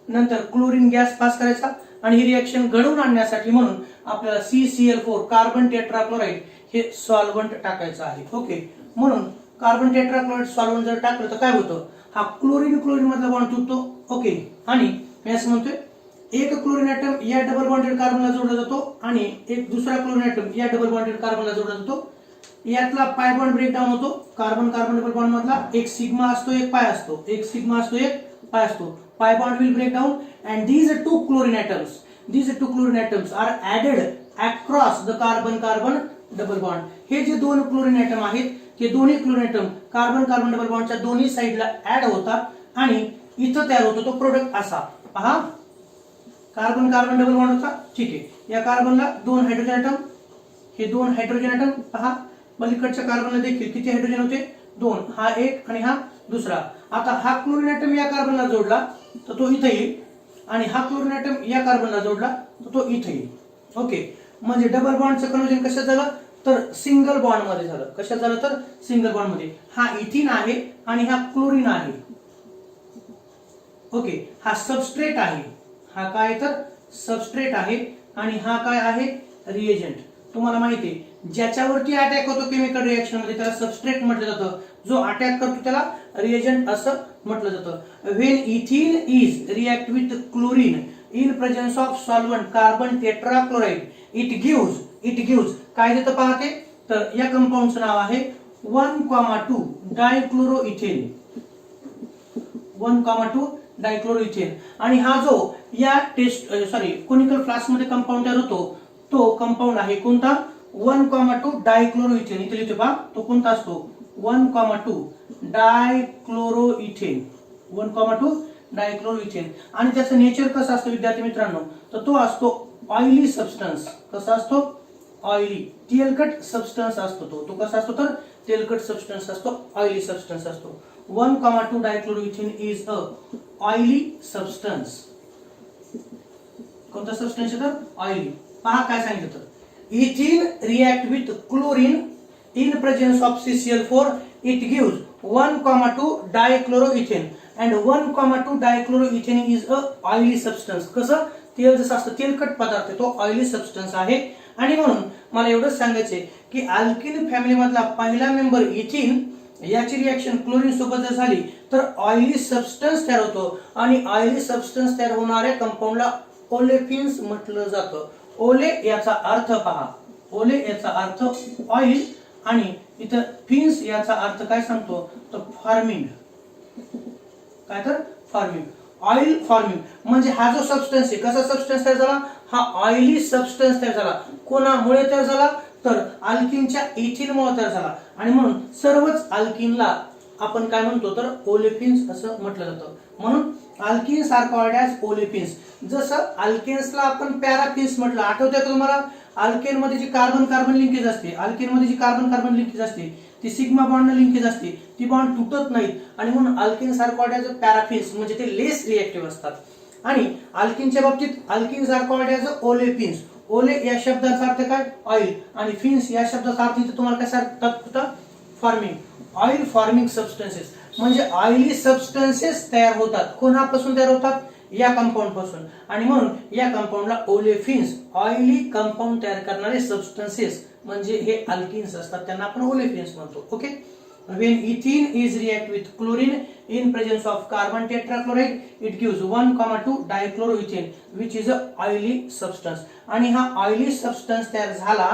नंतर क्लोरीन गॅस पास करायचा आणि ही रिएक्शन घडवून आणण्यासाठी म्हणून आपल्याला CCl4 कार्बन टेट्राक्लोराइड हे सॉल्व्हंट टाकायचं आहे. ओके, म्हणून कार्बन टेट्राक्लोराइड सॉल्व्हंट जर टाकलं तर काय होतं, हा क्लोरीन मधला बॉन्ड तुटतो. ओके, आणि मी असं म्हणतोय एक क्लोरीन ॲटम या डबल बॉन्डेड कार्बनला जोडला जातो आणि एक दुसरा क्लोरीन ॲटम या डबल बॉन्डेड कार्बनला जोडला जातो. यातला पाय बॉन्ड ब्रेकडाऊन होतो. कार्बन कार्बन डबल बॉन्ड मधला एक सिग्मा असतो, एक पाय असतो, एक सिग्मा असतो, एक पाय असतो. Pi bond will break down and these two chlorine atoms are added across the carbon carbon double bond. हे जे दोन क्लोरीन ऍटम आहेत, हे दोन्ही chlorine atom carbon carbon double बॉन्डच्या दोन्ही साइडला ऍड होतात आणि इथं तयार होतो तो प्रोडक्ट असा. पहा, कार्बन कार्बन डबल बॉन्ड होता, ठीक आहे. या कार्बनला दोन हायड्रोजन ऍटम, हे दोन हायड्रोजन ऍटम. पहा, पलीकडच्या कार्बनला देखील किती हायड्रोजन होते? दोन. हा एक आणि हा दुसरा. आता हा क्लोरीन ऍटम या कार्बनला जोडला तर तो इथे येईल आणि हा क्लोरीन ऍटम या कार्बनला जोडला तर तो इथे येईल. ओके, म्हणजे डबल बॉन्डचं कन्वर्जन कशात झालं तर सिंगल बॉन्ड मध्ये झालं. कशात झालं तर सिंगल बॉन्ड मध्ये. हा इथिन आहे आणि हा क्लोरीन आहे. ओके, हा सबस्ट्रेट आहे. हा काय तर सबस्ट्रेट आहे आणि हा काय आहे? रिएजंट. तुम्हाला माहिती आहे, ज्याच्यावरती अटॅक होतो केमिकल रिएक्शन मध्ये त्याला सबस्ट्रेट म्हटलं जातं. जो अटॅक करतो त्याला रिएजंट असं म्हटलं जातं. When इथिन is react with chlorine in presence of solvent carbon tetrachloride it gives काय देतं पाहते तर या कंपाऊंडचं नाव आहे 1,2 डायक्लोरोइथेन. 1,2 डायक्लोरोइथेन. आणि हा जो या कोनिकल फ्लास्क मध्ये कंपाऊंड तयार होतो तो कंपाऊंड आहे कोणता? 1,2 डायक्लोरोइथेन. इथे लिहितो पहा, तो कोणता असतो? 1,2 डायक्लोरोइथेन. 1,2 डायक्लोरोइथेन. आणि त्याचं नेचर कसं असतं विद्यार्थी मित्रांनो, तर तो असतो ऑइली सबस्टन्स. कसा असतो? ऑइली, तेलकट सबस्टन्स असतो. तो कसा असतो तर तेलकट सबस्टन्स असतो, ऑइली सबस्टन्स असतो. 1,2 dichloroethane is a oily substance. कोणता सबस्टन्स आहे तर ऑइली. पहा काय सांगितलं तर इथिन react with chlorine in presence of CCl4 it gives 1,2 dichloroethane and 1,2 dichloroethane is a oily substance. कसं? तेल जसं असतं तेलकट पदार्थ तो ऑइली सबस्टन्स आहे. आणि म्हणून मला एवढंच सांगायचे की अल्किन फॅमिली मधला पहिला मेंबर इथिन याची रिएक्शन क्लोरीन सोबत जर झाली तर ऑइली सबस्टन्स तयार होतो आणि ऑइली सबस्टन्स तयार होणाऱ्या कंपाऊंडला ओलेफिन्स म्हटलं जातं. ओले याचा अर्थ पहा, ओले याचा अर्थ ऑइल आणि इथं फिन्स याचा अर्थ काय सांगतो तर फॉर्मिंग. काय तर फॉर्मिंग, ऑइल फॉर्मिंग. म्हणजे हा जो सबस्टन्स आहे कसा सबस्टन्स तयार झाला? हा ऑइली सबस्टन्स तयार झाला. कोणामुळे तयार झाला तर अल्किनच्या इथिनमुळे तयार झाला. आणि म्हणून सर्वच अल्किनला आपण काय म्हणतो तर ओलेफिन्स असं म्हटलं जातं. म्हणून alkenes are called as olefins. जसं अल्केन्सला आपण पॅराफिन्स म्हटलं, आठवतंय का तुम्हाला? अल्केन मध्ये जी कार्बन कार्बन लिंकेज असते, अल्केन मध्ये जी कार्बन कार्बन लिंकेज असते ती सिग्मा बॉन्ड लिंकेज असते, ती बॉन्ड तुटत नाहीत आणि म्हणून alkanes are called as paraffins. म्हणजे ते लेस रिएक्टिव्ह असतात. आणि अल्किनच्या बाबतीत alkenes are called as olefins. ओले या शब्दाचा अर्थ काय? ऑइल. आणि फिन्स या शब्दाचा अर्थ इथे तुम्हाला कसा होता? फॉर्मिंग. Oil forming substances. म्हणजे ऑइली सबस्टन्सेस तयार होतात. कोणापासून तयार होतात? या कंपाऊंड पासून. आणि म्हणून या कंपाऊंडला ओलेफिन्स, ऑइली कंपाऊंड तयार करणारे सबस्टन्सेस म्हणजे हे अल्किन्स असतात, त्यांना आपण ओलेफिन्स म्हणतो. Okay, when ethene is react with chlorine in presence of carbon tetrachloride it gives 1,2 dichloroethane which is a oily substance. आणि हा ऑइली सबस्टन्स तयार झाला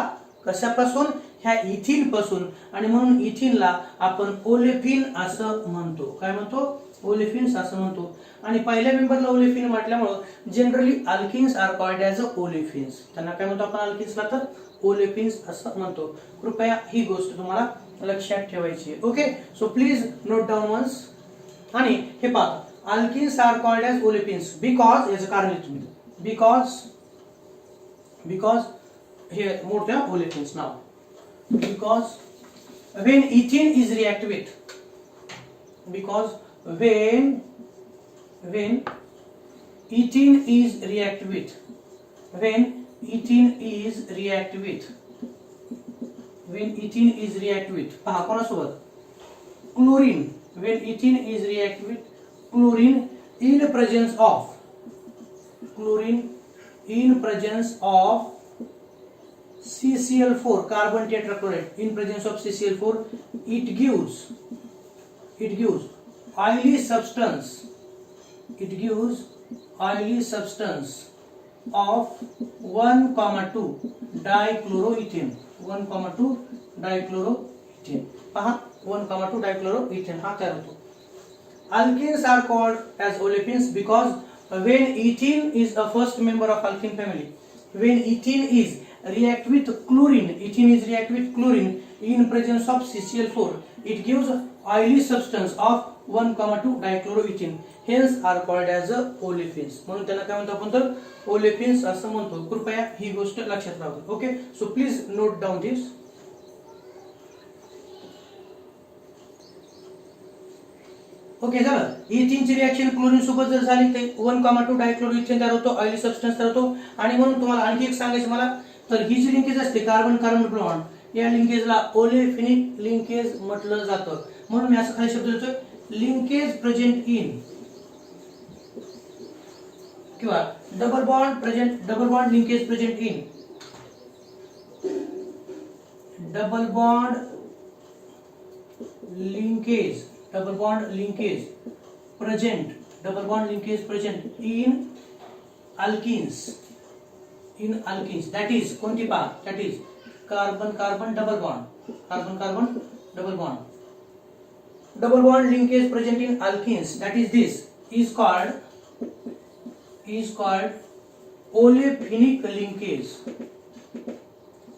कशापासून? ह्या इथिन पासून. आणि म्हणून इथिनला आपण ओलेफिन असं म्हणतो. काय म्हणतो? ओलेफिन्स असं म्हणतो. आणि पहिल्या मेंबरला ओलेफिन म्हटल्यामुळे generally alkenes are called as olefins. त्यांना काय म्हणतो आपण अल्किन्सला तर ओलेफिन्स असं म्हणतो. कृपया ही गोष्ट तुम्हाला लक्षात ठेवायची. Okay, so please note down once. आणि हे पहा, alkenes are called as olefins because, याचं कारण लिहितो मी, बिकॉज हे मोठ्या ओलेफिन्स नाव. because when ethene is react with when ethene is react with पहा कोणासोबत? Chlorine. when ethene is react with chlorine in presence of CCl4 carbon tetrachloride in presence of CCl4 it gives oily substance of 1,2 dichloroethane. 1,2 dichloroethane. पहा 1,2 dichloroethane हा तयार होतो. Alkenes are called as olefins because when ethene is a first member of alkene family, when ethene is react with chlorine in presence of CCl4, it gives oily substance of 1,2 dichloroethene, hence are called as olefins. म्हणून त्यांना काय म्हणतो आपण तर olefins असं म्हणतो. कृपया ही गोष्ट लक्षात राहू. Okay, so please note down this. Okay झालं. इथेनची रिएक्शन क्लोरीन सोबत जर झाली तर 1,2 डायक्लोरोइथेन तयार होतो, ऑइली सबस्टन्स तयार होतो. आणि म्हणून तुम्हाला आणखी एक सांगायचं मला, तर ही जी लिंकेज असते कार्बन कार्बन बॉन्ड, या लिंकेजला ओलेफिनिक लिंकेज म्हटलं जातं. म्हणून मी असं खाली शब्द देतोय, लिंकेज प्रेझेंट इन किंवा double bond linkage present in, double bond linkage present in alkenes, that is कोणती पहा, that is carbon double bond linkage present in alkenes, that is this is called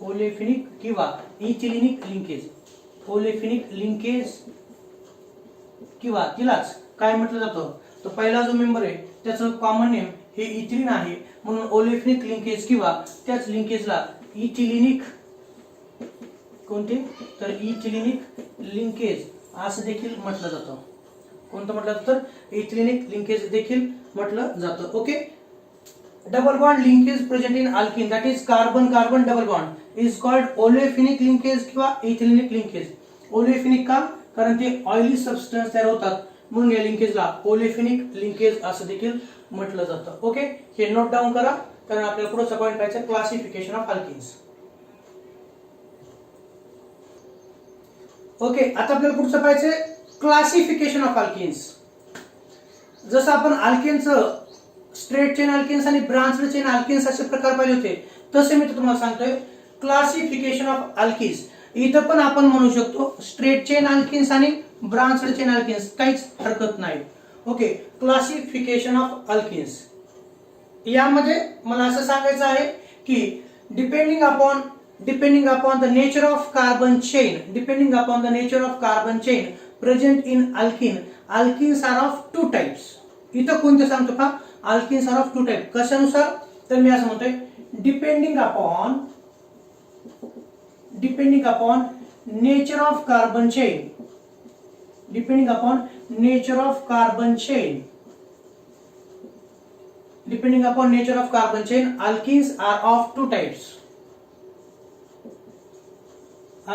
olefinic किंवा इथिलिनिक linkage किंवा तिलाच काय म्हटलं जातं. तर पहिला जो मेंबर आहे त्याचं कॉमन नेम हे इथिलीन आहे, म्हणून ओलेफिनिक लिंकेज किंवा त्याच लिंकेजला इथिलिनिक कोणते तर इथिलिनिक लिंकेज असं देखील म्हटलं जातं. कोणतं म्हटलं जातं तर इथिलिनिक लिंकेज देखील म्हटलं जातं. Okay, double bond linkage present in alkyne, that is carbon double bond is called olefinic linkage किंवा इथिलिनिक लिंकेज. ओलेफिनिक का, कारण ते ऑइली सबस्टन्स तयार होतात, म्हणून या लिंकेजला ओलेफिनिक लिंकेज असं देखील म्हटलं जातं. ओके, हे नोट डाऊन करा, कारण आपल्याला पुढचा पॉइंट पाहायचा क्लासिफिकेशन ऑफ अल्किन्स. ओके, आता आपल्याला पुढचं पाहायचं क्लासिफिकेशन ऑफ अल्किन्स. जसं आपण अल्केनचं स्ट्रेट चेन अल्किन्स आणि ब्रांच्ड चेन अल्किन्स असे प्रकार पाहिले होते, तसे मी तुम्हाला सांगतोय क्लासिफिकेशन ऑफ अल्किन्स. इथं पण आपण म्हणू शकतो स्ट्रेट चेन अल्किन्स आणि ब्रांच्ड चेन अल्किन्स, काहीच हरकत नाही. ओके, क्लासिफिकेशन ऑफ अल्किन्स यामध्ये मला असं सांगायचं आहे की depending upon the nature of carbon chain present in alkenes are of two types. इथं कोणते सांगतो का, alkenes are of two type. कशानुसार, तर मी असं म्हणतोय depending upon nature of carbon chain,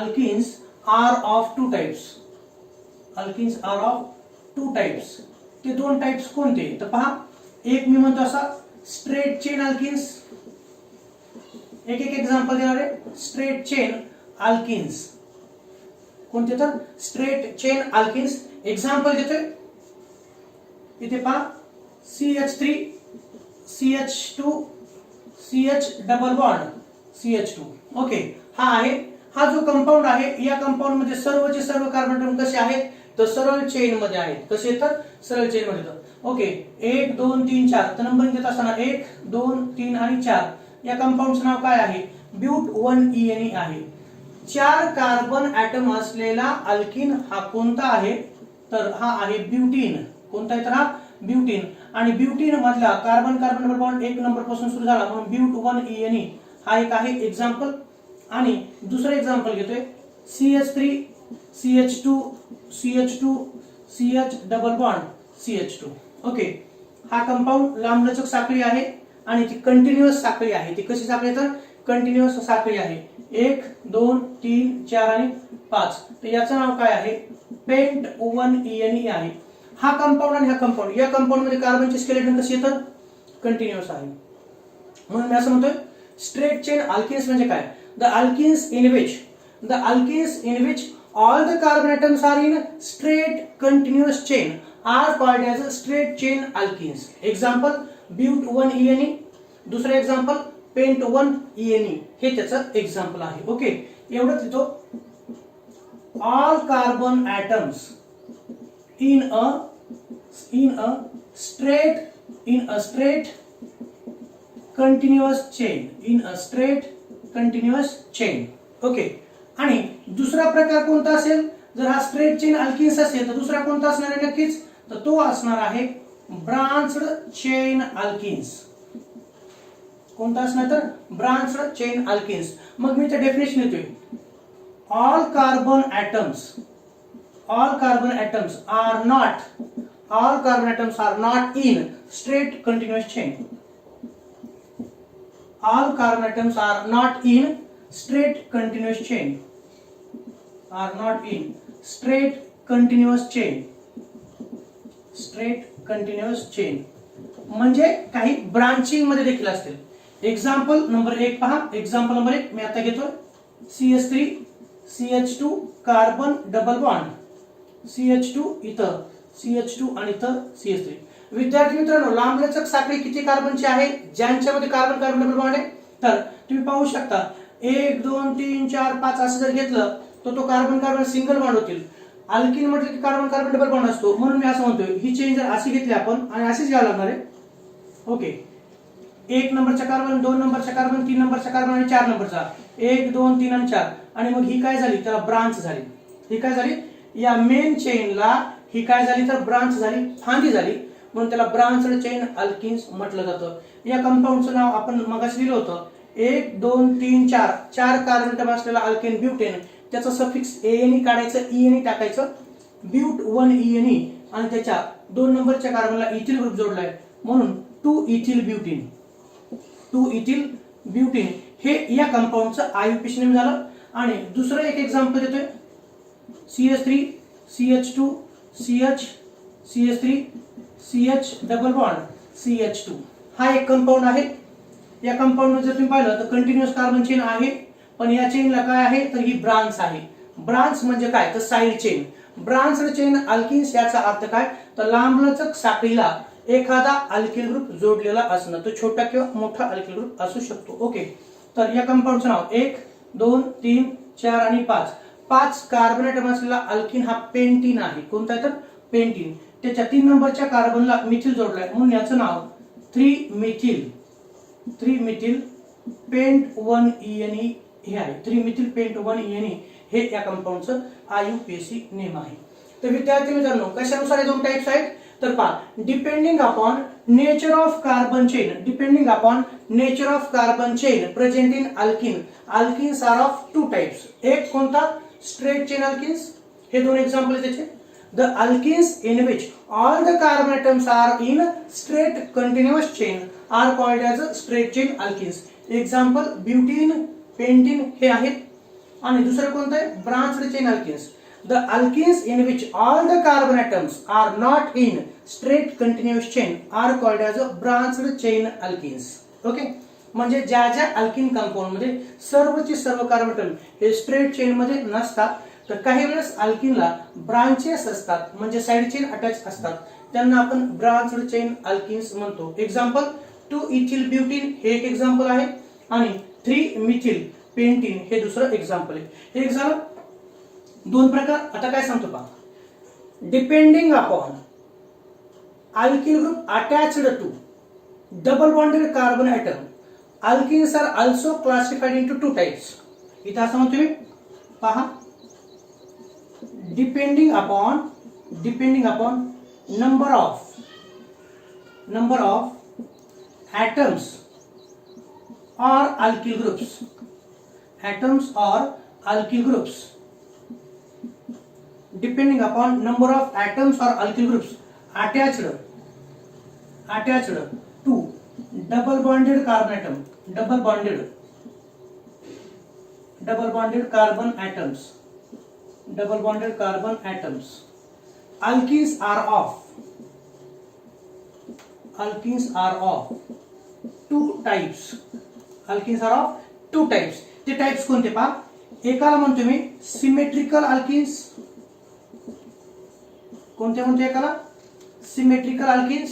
alkenes are of two types. Alkenes are of two types. ते दोन टाइप्स कोणते तर पहा, एक मी म्हणतो असा स्ट्रेट चेन अल्किन्स. एक एक्झाम्पल देणार आहे. स्ट्रेट चेन अल्किन्स कोणते तर स्ट्रेट चेन अल्किन्स. एक्झाम्पल देतोय, इथे पहा CH3 CH2 CH double bond CH2. Okay, हा जो कंपाऊंड आहे, या कंपाऊंड मध्ये सर्वचे सर्व कार्बन अणू कसे आहेत तर सरळ चेन मध्ये आहेत. कसे येतात, सरळ चेन मध्ये येतात. ओके, 1 2 3 4 तर नंबरिंग देत असताना 1 2 3 आणि 4 या कंपाऊंडचं नाव काय आहे, ब्यूट 1ENE आहे. 4 कार्बन ऍटम असलेला अल्किन हा कोणता आहे तर हा आहे ब्यूटीन. कोणता आहे तर हा ब्यूटीन. आणि ब्यूटीन मधला कार्बन डबल बॉन्ड 1 नंबर पासून सुरू झाला, म्हणून ब्यूट 1ENE हा एक आहे एक्झाम्पल. आणि दुसरं एक्झाम्पल घेतोय CH3 CH2 CH double bond CH2. Okay, हा कंपाऊंड लांबलचक साखळी आहे आणि ती कंटिन्युअस साखळी आहे. ती कशी साखळी तर कंटिन्युअस साखळी आहे. 1 2 3 4 आणि 5. तर याचं नाव काय आहे, पेंट 1ENE आहे. हा कंपाऊंड आणि हा कंपाऊंड, या कंपाऊंड मध्ये कार्बनचे स्केलेटन कसे येतात, कंटिन्युअस आहे. म्हणून मी असं म्हणतोय स्ट्रेट चेन अल्किन्स म्हणजे काय, the alkenes in which all the carbon atoms are in straight continuous chain are called as straight chain alkenes. Example but 1ENE. दुसरा एक्झाम्पल पेंट 1ENE. हे त्याचं एक्झाम्पल आहे. ओके, एवढंच येतो. all carbon atoms in a straight continuous chain okay. आणि दुसरा प्रकार कोणता असेल, जर हा स्ट्रेट चेन अल्किन्स असेल तर दुसरा कोणता असणार आहे नक्कीच, तर तो असणार आहे ब्रांच्ड चेन अल्किन्स. कोणता असणार तर ब्रांच्ड चेन अल्किन्स. मग मी ते डेफिनेशन देतोय. all carbon atoms are not in straight continuous chain. All carbon atoms are not in straight continuous chain. म्हणजे काही ब्रांचिंग मध्ये देखील असतील. एक्झाम्पल नंबर 1 पहा. एक्झाम्पल नंबर 1 मी आता घेतो. CH3 CH2 carbon double bond, CH2 इथं CH2 आणि इथं CH3. विद्यार्थी मित्रांनो, लांबलचक साखळी किती कार्बनची आहे ज्यांच्यामध्ये कार्बन कार्बन डबल बॉन्ड आहे? तर तुम्ही पाहू शकता 1 2 3 4 5 असं जर घेतलं तर तो कार्बन कार्बन सिंगल बॉन्ड होतील. अल्किन म्हटलं की कार्बन कार्बन डबल बॉन्ड असतो, म्हणून मी असं म्हणतोय ही चेन जर अशी घेतली आपण आणि अशीच घ्यावं लागणार आहे. ओके. 1 नंबरचा कार्बन, 2 नंबरचा कार्बन, 3 नंबरचा कार्बन आणि 4 नंबरचा, 1 2 3 आणि 4. आणि मग ही काय झाली, त्याला ब्रांच झाली. ही काय झाली, या मेन चेनला ही काय झाली तर ब्रांच झाली, फांदी झाली, म्हणून त्याला ब्रांच्ड चेन अल्किन्स म्हटलं जातं. या कंपाऊंडचं नाव आपण मगाशी लिहिलं होतं. 1 2 3 4 4 कार्बन अटम असलेला अल्केन ब्युटेन, त्याचं सफिक्स एएनई काढायचं, ईएनई टाकायचं, ब्यूट 1 ईएनई, आणि त्याच्या 2 नंबरच्या कार्बनला इथिल ग्रुप जोडलाय म्हणून 2 इथिल ब्युटीन हे या कंपाऊंडचं आययुपीएसी नेम झालं. आणि दुसरं एक एक्झाम्पल देतोय. CH3 CH2 CH3 CH double bond CH2 हा एक कंपाऊंड आहे. या कंपाऊंड मध्ये जर तुम्ही पाहिलं तर कंटिन्युअस कार्बन चेन आहे, पण या चेनला काय आहे तर ही ब्रांच आहे. ब्रांच म्हणजे काय तर side chain. Branched chain alkenes याचा अर्थ काय तर लांबलचक साखळीला एखादा अल्किल ग्रुप जोडलेला असणं, तो छोटा किंवा मोठा अल्किल ग्रुप असू शकतो. ओके. तर या कंपाऊंडचं नाव 1 2 3 4 आणि 5. 5 कार्बन अटम असलेला अल्किन हा पेंटीन आहे. कोणता आहे तर पेंटीन. त्याच्या 3 नंबरच्या कार्बनला मिथिल जोडलाय म्हणून याचं नाव 3 मिथिल पेंट 1 ईएनई हे आहे. 3 मिथिल पेंट 1 ईएनई हे या कंपाऊंडचं आययुपीएसी नेम आहे. तर विद्यार्थी मित्रांनो, कशानुसार हे दोन टाइप्स आहेत तर पहा. Depending upon nature of carbon chain present in alkene, alkenes are of 2 types. एक कोणता स्ट्रेट चेन अल्किन्स, हे दोन एक्झाम्पल त्याचे. The alkenes in which all the carbon atoms are in straight continuous chain are called as straight chain alkenes. Example butene, pentene हे आहेत. आणि दुसरं कोणतं आहे branched chain alkenes. The alkenes in which all the carbon atoms are not in straight continuous chain are called as branched chain alkenes. Okay. म्हणजे ज्या ज्या alkene compound मध्ये सर्वचे सर्व कार्बन अटम हे स्ट्रेट चेन मध्ये नसतात, तर काही वेळेस अल्किनला ब्रांचेस असतात म्हणजे साइड चेन अटॅच असतात, त्यांना आपण ब्रांच्ड चेन अल्किन्स म्हणतो. एक्झाम्पल 2 इथिल ब्युटीन हे एक एक्झाम्पल आहे आणि 3 मिथिल पेंटीन हे दुसरं एक्झाम्पल आहे. हे एक झालं. 2 प्रकार. आता काय सांगतो पहा. Depending upon alkyl group attached to double bonded carbon atom alkenes are also classified into 2 types. इथं असं म्हणतो मी पहा. Depending upon number of atoms or alkyl groups, depending upon number of atoms or alkyl groups attached to double bonded carbon atom, double bonded carbon atoms. Alkenes are of 2 types. ते types कोणते पहा. एकाला म्हणतो मी symmetrical alkynes. कोणते म्हणतो एकाला symmetrical alkynes.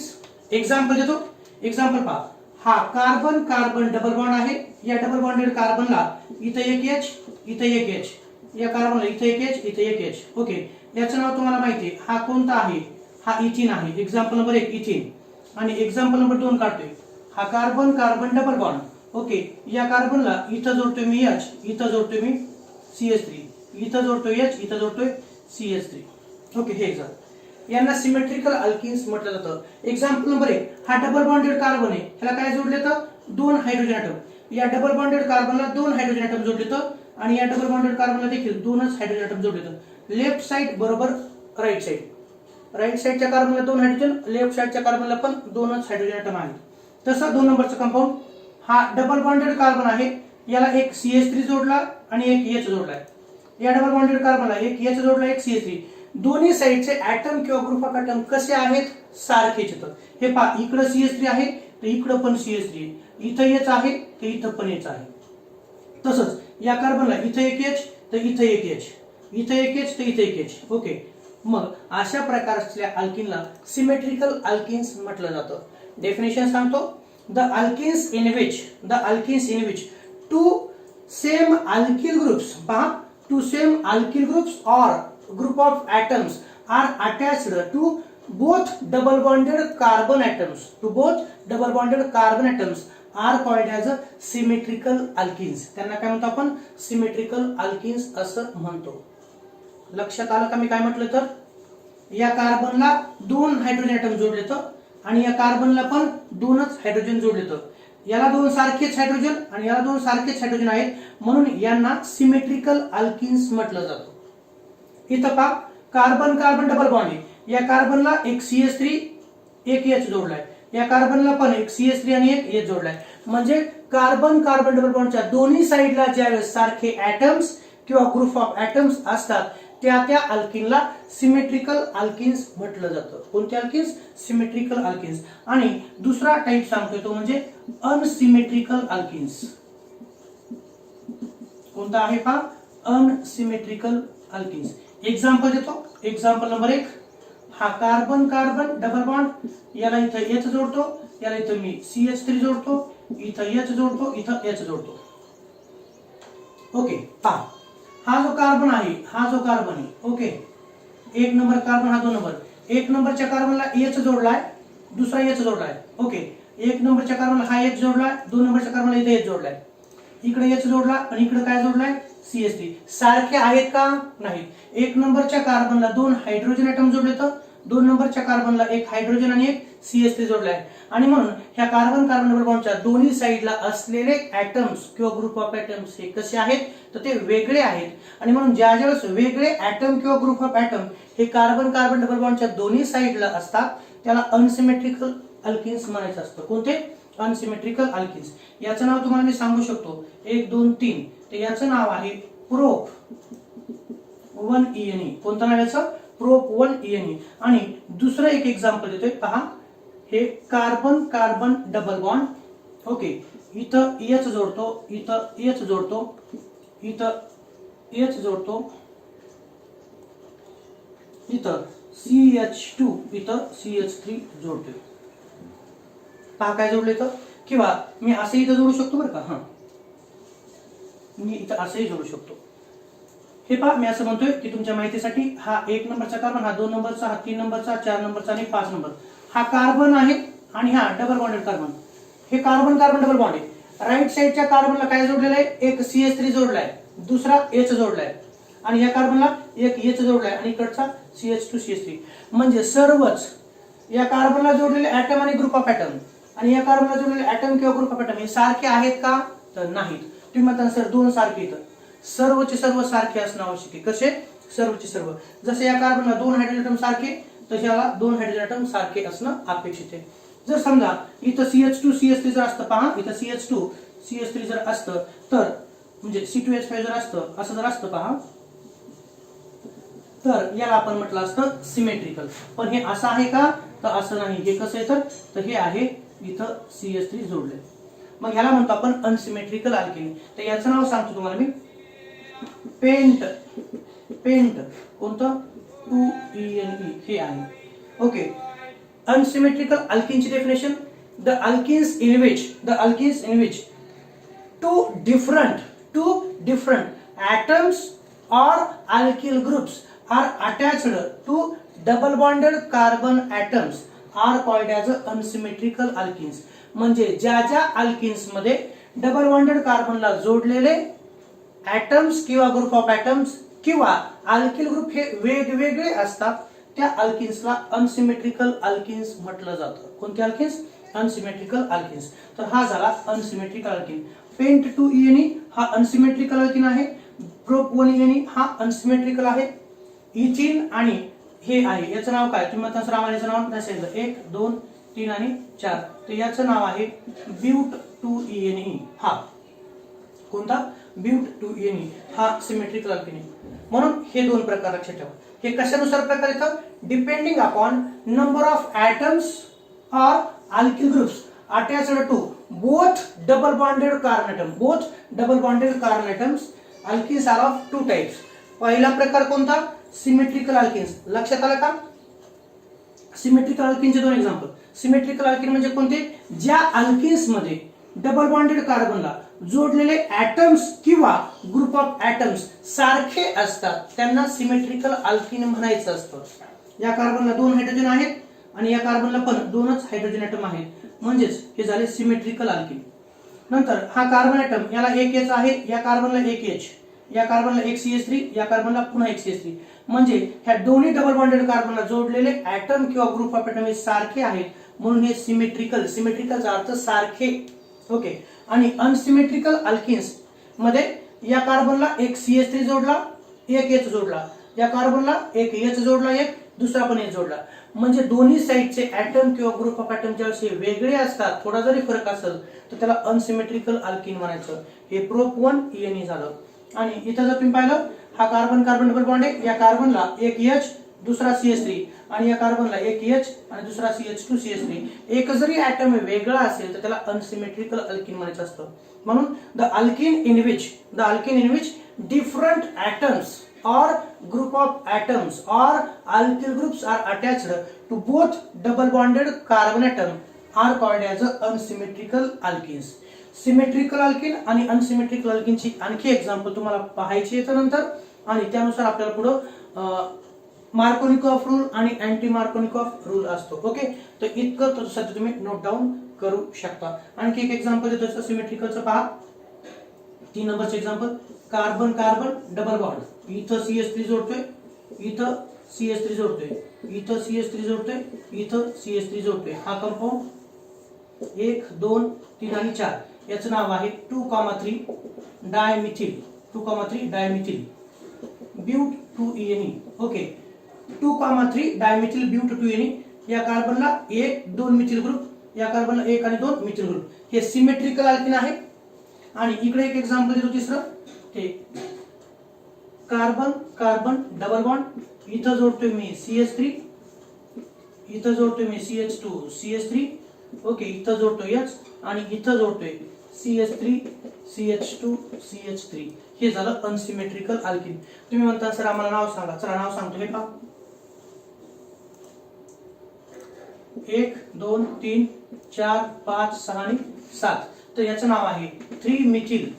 Example देतो. Example पहा. हा कार्बन कार्बन डबल बॉन्ड आहे. या डबल बॉन्डेड कार्बनला इथं एक H, इथं एक H, या कार्बनला इथे एक H, इथे एक H. ओके, याचं नाव तुम्हाला माहिती आहे. हा कोणता आहे? हा इथिन आहे. Example number 1 इथिन. आणि एक्झाम्पल नंबर 2 काढतोय. हा carbon carbon double bond. Okay, या कार्बनला इथं जोडतोय मी H, इथं जोडतोय मी CH3, इथं जोडतोय H, इथं जोडतोय CH3. ओके, हे झालं. यांना सिमेट्रिकल अल्किन्स म्हटलं जातं. एक्झाम्पल नंबर 1, हा डबल बॉन्डेड कार्बन आहे. ह्याला काय जोडले तर 2 हायड्रोजन ॲटम. या डबल बॉन्डेड कार्बनला 2 हायड्रोजन ॲटम जोडले तर, आणि या डबल बॉन्डेड कार्बनला देखील 2च हायड्रोजन ॲटम जोडले तर. लेफ्ट साइड बरोबर राईट साइड. राईट साइडच्या कार्बनला 2 हायड्रोजन, लेफ्ट साइडच्या कार्बनला पण 2च हायड्रोजन ॲटम आहेत. तसं 2 नंबरचं कंपाऊंड, हा डबल बॉन्डेड कार्बन आहे. याला एक CH3 जोडला आणि एक H जोडलाय. या डबल बॉन्डेड कार्बनला एक H जोडला, एक CH3. दोन्ही साइडचे ॲटम किंवा ग्रुप ऑफ ॲटम कसे आहेत? सारखेच येतात. हे पहा, इकडे CH3 आहे तर इकडे पण CH3 आहे. इथं H आहे तर इथं पण H आहे. तसंच या कार्बनला इथं एक H तर इथं एक H, इथं एक H तर इथं एक H. ओके, मग अशा प्रकारच्या अल्किनला सिमेट्रिकल अल्किन्स म्हटलं जातं. डेफिनेशन सांगतो. The alkenes in which two same alkyl groups, पहा, two same alkyl groups or group of atoms are attached to both double bonded carbon atoms are called as a symmetrical alkenes. त्यांना काय म्हणतो आपण? Symmetrical alkynes असं म्हणतो. लक्षात आलं का मी काय म्हटलं तर? या कार्बनला 2 हायड्रोजन ॲटम जोडले तर, आणि या कार्बनला पण 2च हायड्रोजन जोडले तर. याला 2 सारखेच हायड्रोजन आणि याला 2 सारखेच हायड्रोजन आहेत, म्हणून यांना सिमेट्रिकल अल्किन्स म्हटलं जातं. इथं पहा, कार्बन कार्बन डबल बॉन्ड आहे. या कार्बनला एक CH3 एक H जोडलाय. या कार्बनला पण एक CH3 आणि एक H जोडलाय. म्हणजे कार्बन कार्बन डबल बॉन्डच्या दोन्ही साइडला ज्यावेळेस सारखे ॲटम्स किंवा ग्रुप ऑफ ॲटम्स असतात त्या अल्किनला सिमेट्रिकल अल्किन्स म्हटलं जातं. कोणते अल्किन्स? Symmetrical alkynes. आणि दुसरा टाइप सांगतोय तो म्हणजे अनसिमेट्रिकल अल्किन्स. कोणता आहे पहा? Unsymmetrical alkenes. एक्झाम्पल देतो. एक्झाम्पल नंबर 1, हा कार्बन कार्बन डबल बॉन्ड, याला इथं H जोडतो, याला इथं मी CH3 जोडतो, इथं H जोडतो, इथं H जोडतो. ओके, पहा, हा जो कार्बन आहे, ओके, 1 नंबर कार्बन, हा 2 नंबर. 1 नंबरच्या कार्बनला H जोडलाय, दुसरा H जोडलाय. ओके, 1 नंबरच्या कार्बनला हा H जोडलाय, 2 नंबरच्या कार्बनला इथे H जोडलाय, इकडे H जोडला आणि इकडे काय जोडलाय? CH3. सारखे आहेत का? नाही. 1 नंबरच्या कार्बनला 2 हायड्रोजन ॲटम जोडले तर, 2 नंबरच्या कार्बनला एक हायड्रोजन आणि एक CH3 जोडलाय. आणि म्हणून ह्या कार्बन कार्बन डबल बॉन्डच्या दोन्ही साइडला असलेले ॲटम्स किंवा ग्रुप ऑफ ॲटम्स हे कसे आहेत तर ते वेगळे आहेत. आणि म्हणून ज्यावेळेस वेगळे ॲटम किंवा ग्रुप ऑफ ॲटम हे कार्बन कार्बन डबल बॉन्डच्या दोन्ही साइडला असतात त्याला अनसिमेट्रिकल अल्किन्स म्हणायचं असतं. कोणते? Unsymmetrical alkenes. याचं नाव तुम्हाला मी सांगू शकतो. 1 2 3. तर याचं नाव आहे प्रोप 1ENE. कोणतं नाव याचं? Prop 1ENE. आणि दुसरं एक एक्झाम्पल देतोय, पहा, हे carbon carbon double bond. Okay, इथं H जोडतो, इथं H जोडतो, इथं H जोडतो, इथं CH2, इथं CH3 जोडतोय. पहा काय जोडले तर, किंवा मी असं इथं जोडू शकतो बरं का. हा, मी इथं असंही जोडू शकतो. हे पहा, मी असं म्हणतोय की तुमच्या माहितीसाठी, हा 1 नंबरचा कार्बन, हा 2 नंबरचा, हा 3 नंबरचा, 4 नंबरचा आणि 5 नंबर. हा कार्बन आहे आणि हा डबल बॉन्डेड कार्बन. हे कार्बन कार्बन डबल बॉन्ड आहे. राईट साइडच्या कार्बनला काय जोडलेलं आहे? एक CH3 जोडलाय, दुसरा H जोडलाय, आणि या कार्बनला एक H जोडलाय आणि इकडचा CH2 CH3. म्हणजे सर्वच या कार्बनला जोडलेले ॲटम आणि ग्रुप ऑफ ॲटम आणि या कार्बनला जोडलेले ॲटम किंवा ग्रुप ऑफ ॲटम हे सारखे आहेत का? तर नाहीत. तुम्ही म्हणता सर 2 सारखे येतात. सर्वचे सर्व सारखे असणं आवश्यक आहे. कसे? सर्वचे सर्व. जसे या कार्बनला 2 हायड्रोजन ॲटम सारखे, तसे याला 2 हायड्रोजन ॲटम सारखे असणं अपेक्षित आहे. जर समजा इथं CH2 CH3 जर असतं, पहा, इथं CH2 CH3 जर असतं तर, म्हणजे C2H5 जर असतं, असं जर असतं, पहा, तर याला आपण म्हटलं असतं सिमेट्रिकल. पण हे असं आहे का? तर असं नाही. हे कसं आहे तर हे आहे, इथं CH3 जोडले. मग ह्याला म्हणतो आपण अनसिमेट्रिकल अल्केन. तर याचं नाव सांगतो तुम्हाला मी, पेंट. कोणतं? 2ENE हे आहे. ओके, अनसिमेट्रिकल अल्किनची definition, the alkenes in which two different atoms or alkyl groups are attached to double bonded carbon atoms are called as unsymmetrical alkenes. म्हणजे ज्या ज्या अल्किन्स मध्ये डबल बॉन्डेड कार्बनला जोडलेले ऍटम्स किंवा ग्रुप ऑफ ऍटम्स किंवा alkyl group हे वेगवेगळे असतात त्या अल्किन्सला अनसिमेट्रिकल अल्किन्स म्हटलं जातं. कोणते अल्किन्स? Unsymmetrical alkynes. तर हा झाला अनसिमेट्रिकल अल्किन. पेंट 2ENE हा अनसिमेट्रिकल अल्किन आहे. प्रोप 1ENE हा अनसिमेट्रिकल आहे. इथिन आणि हे आहे याचं नाव काय? तुम्ही म्हणता सर आम्हाला याचं नाव नाही सांगितलं. 1 2 3 आणि 4. तर याचं नाव आहे ब्यूट 2ENE. हा कोणता? ब्यूट 2ENE हा सिमेट्रिकल अल्किन आहे. म्हणून हे दोन प्रकार लक्षात ठेवा. हे कशानुसार प्रकार येतात? Depending upon number of atoms और alkyl groups attached to both double bonded carbon atom. Both double bonded carbon atoms. Alkenes are of two types. पहिला प्रकार कोणता? Symmetrical alkenes. लक्षात आलं का? सिमेट्रिकल अल्किनचे दोन एक्झाम्पल. सिमेट्रिकल अल्किन म्हणजे कोणते? ज्या अल्किन्स मध्ये डबल बॉन्डेड कार्बनला जोडलेले ऍटम्स किंवा ग्रुप ऑफ ऍटम्स सारखे असतात त्यांना सिमेट्रिकल अल्किन म्हणायचं असतं. या कार्बनला दोन हायड्रोजन आहेत आणि या कार्बनला पण दोनच हायड्रोजन ॲटम आहेत, म्हणजेच हे झाले सिमेट्रिकल अल्किन. नंतर हा कार्बन ॲटम याला एक एच आहे, या कार्बनला एक एच, या कार्बनला एक CH3, या कार्बनला पुन्हा एक CH3. म्हणजे ह्या दोन्ही डबल बॉन्डेड कार्बनला जोडलेले ॲटम किंवा ग्रुप ऑफ ॲटम हे सारखे आहेत म्हणून हे सिमेट्रिकल. सिमेट्रिकलचा अर्थ सारखे. ओके. आणि अनसिमेट्रिकल अल्किन्स मध्ये या कार्बनला एक CH3 जोडला, एक एच जोडला, या कार्बनला एक एच जोडला, एक दुसरा पण एच जोडला. म्हणजे दोन्ही साइडचे ऍटम किंवा ग्रुप ऑफ ऍटम ज्यावेळेस वेगळे असतात, थोडा जरी फरक असेल तर त्याला अनसिमेट्रिकल अल्किन म्हणायचं. हे प्रोप 1ENE झालं. आणि इथं जर तुम्ही पाहिलं हा कार्बन कार्बन डबल बॉन्ड आहे, या कार्बनला एक H दुसरा CH3 आणि या कार्बनला एक H आणि दुसरा CH2 CH3. एक जरी ऍटम वेगळा असेल तर त्याला अनसिमेट्रिकल अल्किन म्हणायचं असतं. म्हणून the alkene in which different atoms or group of atoms or alkyl groups are attached to both double bonded carbon atom are called as unsymmetrical alkenes. Symmetrical alkene आणि unsymmetrical अल्किनची आणखी example तुम्हाला पाहायची आहे नंतर, आणि त्यानुसार आपल्याला पुढे मार्कोनिकॉफ रूल आणि अँटी मार्कोनिकॉफ रूल असतो. ओके. तर इतकं तर सध्या तुम्ही नोट डाऊन करू शकता. आणखी एक एक्झाम्पल देतो सिमेट्रिकलचं पहा. 3 नंबरचे example. Carbon carbon double bond. इथं CH3 जोडतोय, इथं CH3 जोडतोय, इथं CH3 जोडतोय, इथं CH3 जोडतोय. हा कंपाऊंड 1 2 3 आणि 4. याचं नाव आहे 2,3 dimethyl. 2,3 dimethyl but 2ENE. Okay. 2,3 dimethyl but 2ENE. या कार्बनला 1 2 मिथिल ग्रुप, या कार्बनला 1 आणि 2 मिथिल ग्रुप. हे सिमेट्रिकल अल्किन आहे. आणि इकडे एक एक्झाम्पल देतो तिसरं. ते कार्बन कार्बन डबल बॉन्ड. इथं जोडतोय मी CH3, इथं जोडतोय मी CH2 CH3. ओके. इथं जोडतोय H आणि इथं जोडतोय CH3 CH2 CH3. हे झालं अनसिमेट्रिकल अल्किन. तुम्ही म्हणता सर आम्हाला नाव सांगा. चला नाव सांगतो. हे पहा. 1 2 3 4 5 6 आणि 7. तर याचं नाव आहे 3 methyl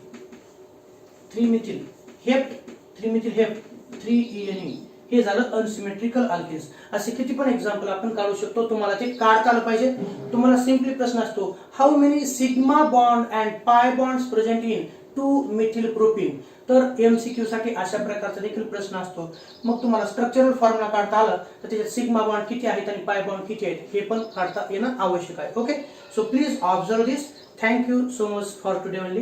hept 3 methyl hept 3ENE. हे झालं अनसिमेट्रिकल अल्किन्स. असे किती पण एक्झाम्पल आपण काढू शकतो. तुम्हाला ते काढता आलं पाहिजे. तुम्हाला सिम्पली प्रश्न असतो how many sigma bond and pi bonds present in 2 methyl propene. तर MCQ साठी अशा प्रकारचा देखील प्रश्न असतो. मग तुम्हाला स्ट्रक्चरल फॉर्म्युला काढता आलं तर त्याच्यात सिग्मा बॉन्ड किती आहेत आणि पाय बॉन्ड किती आहेत हे पण काढता येणं आवश्यक आहे. Okay. So please observe this. Thank you so much for today only.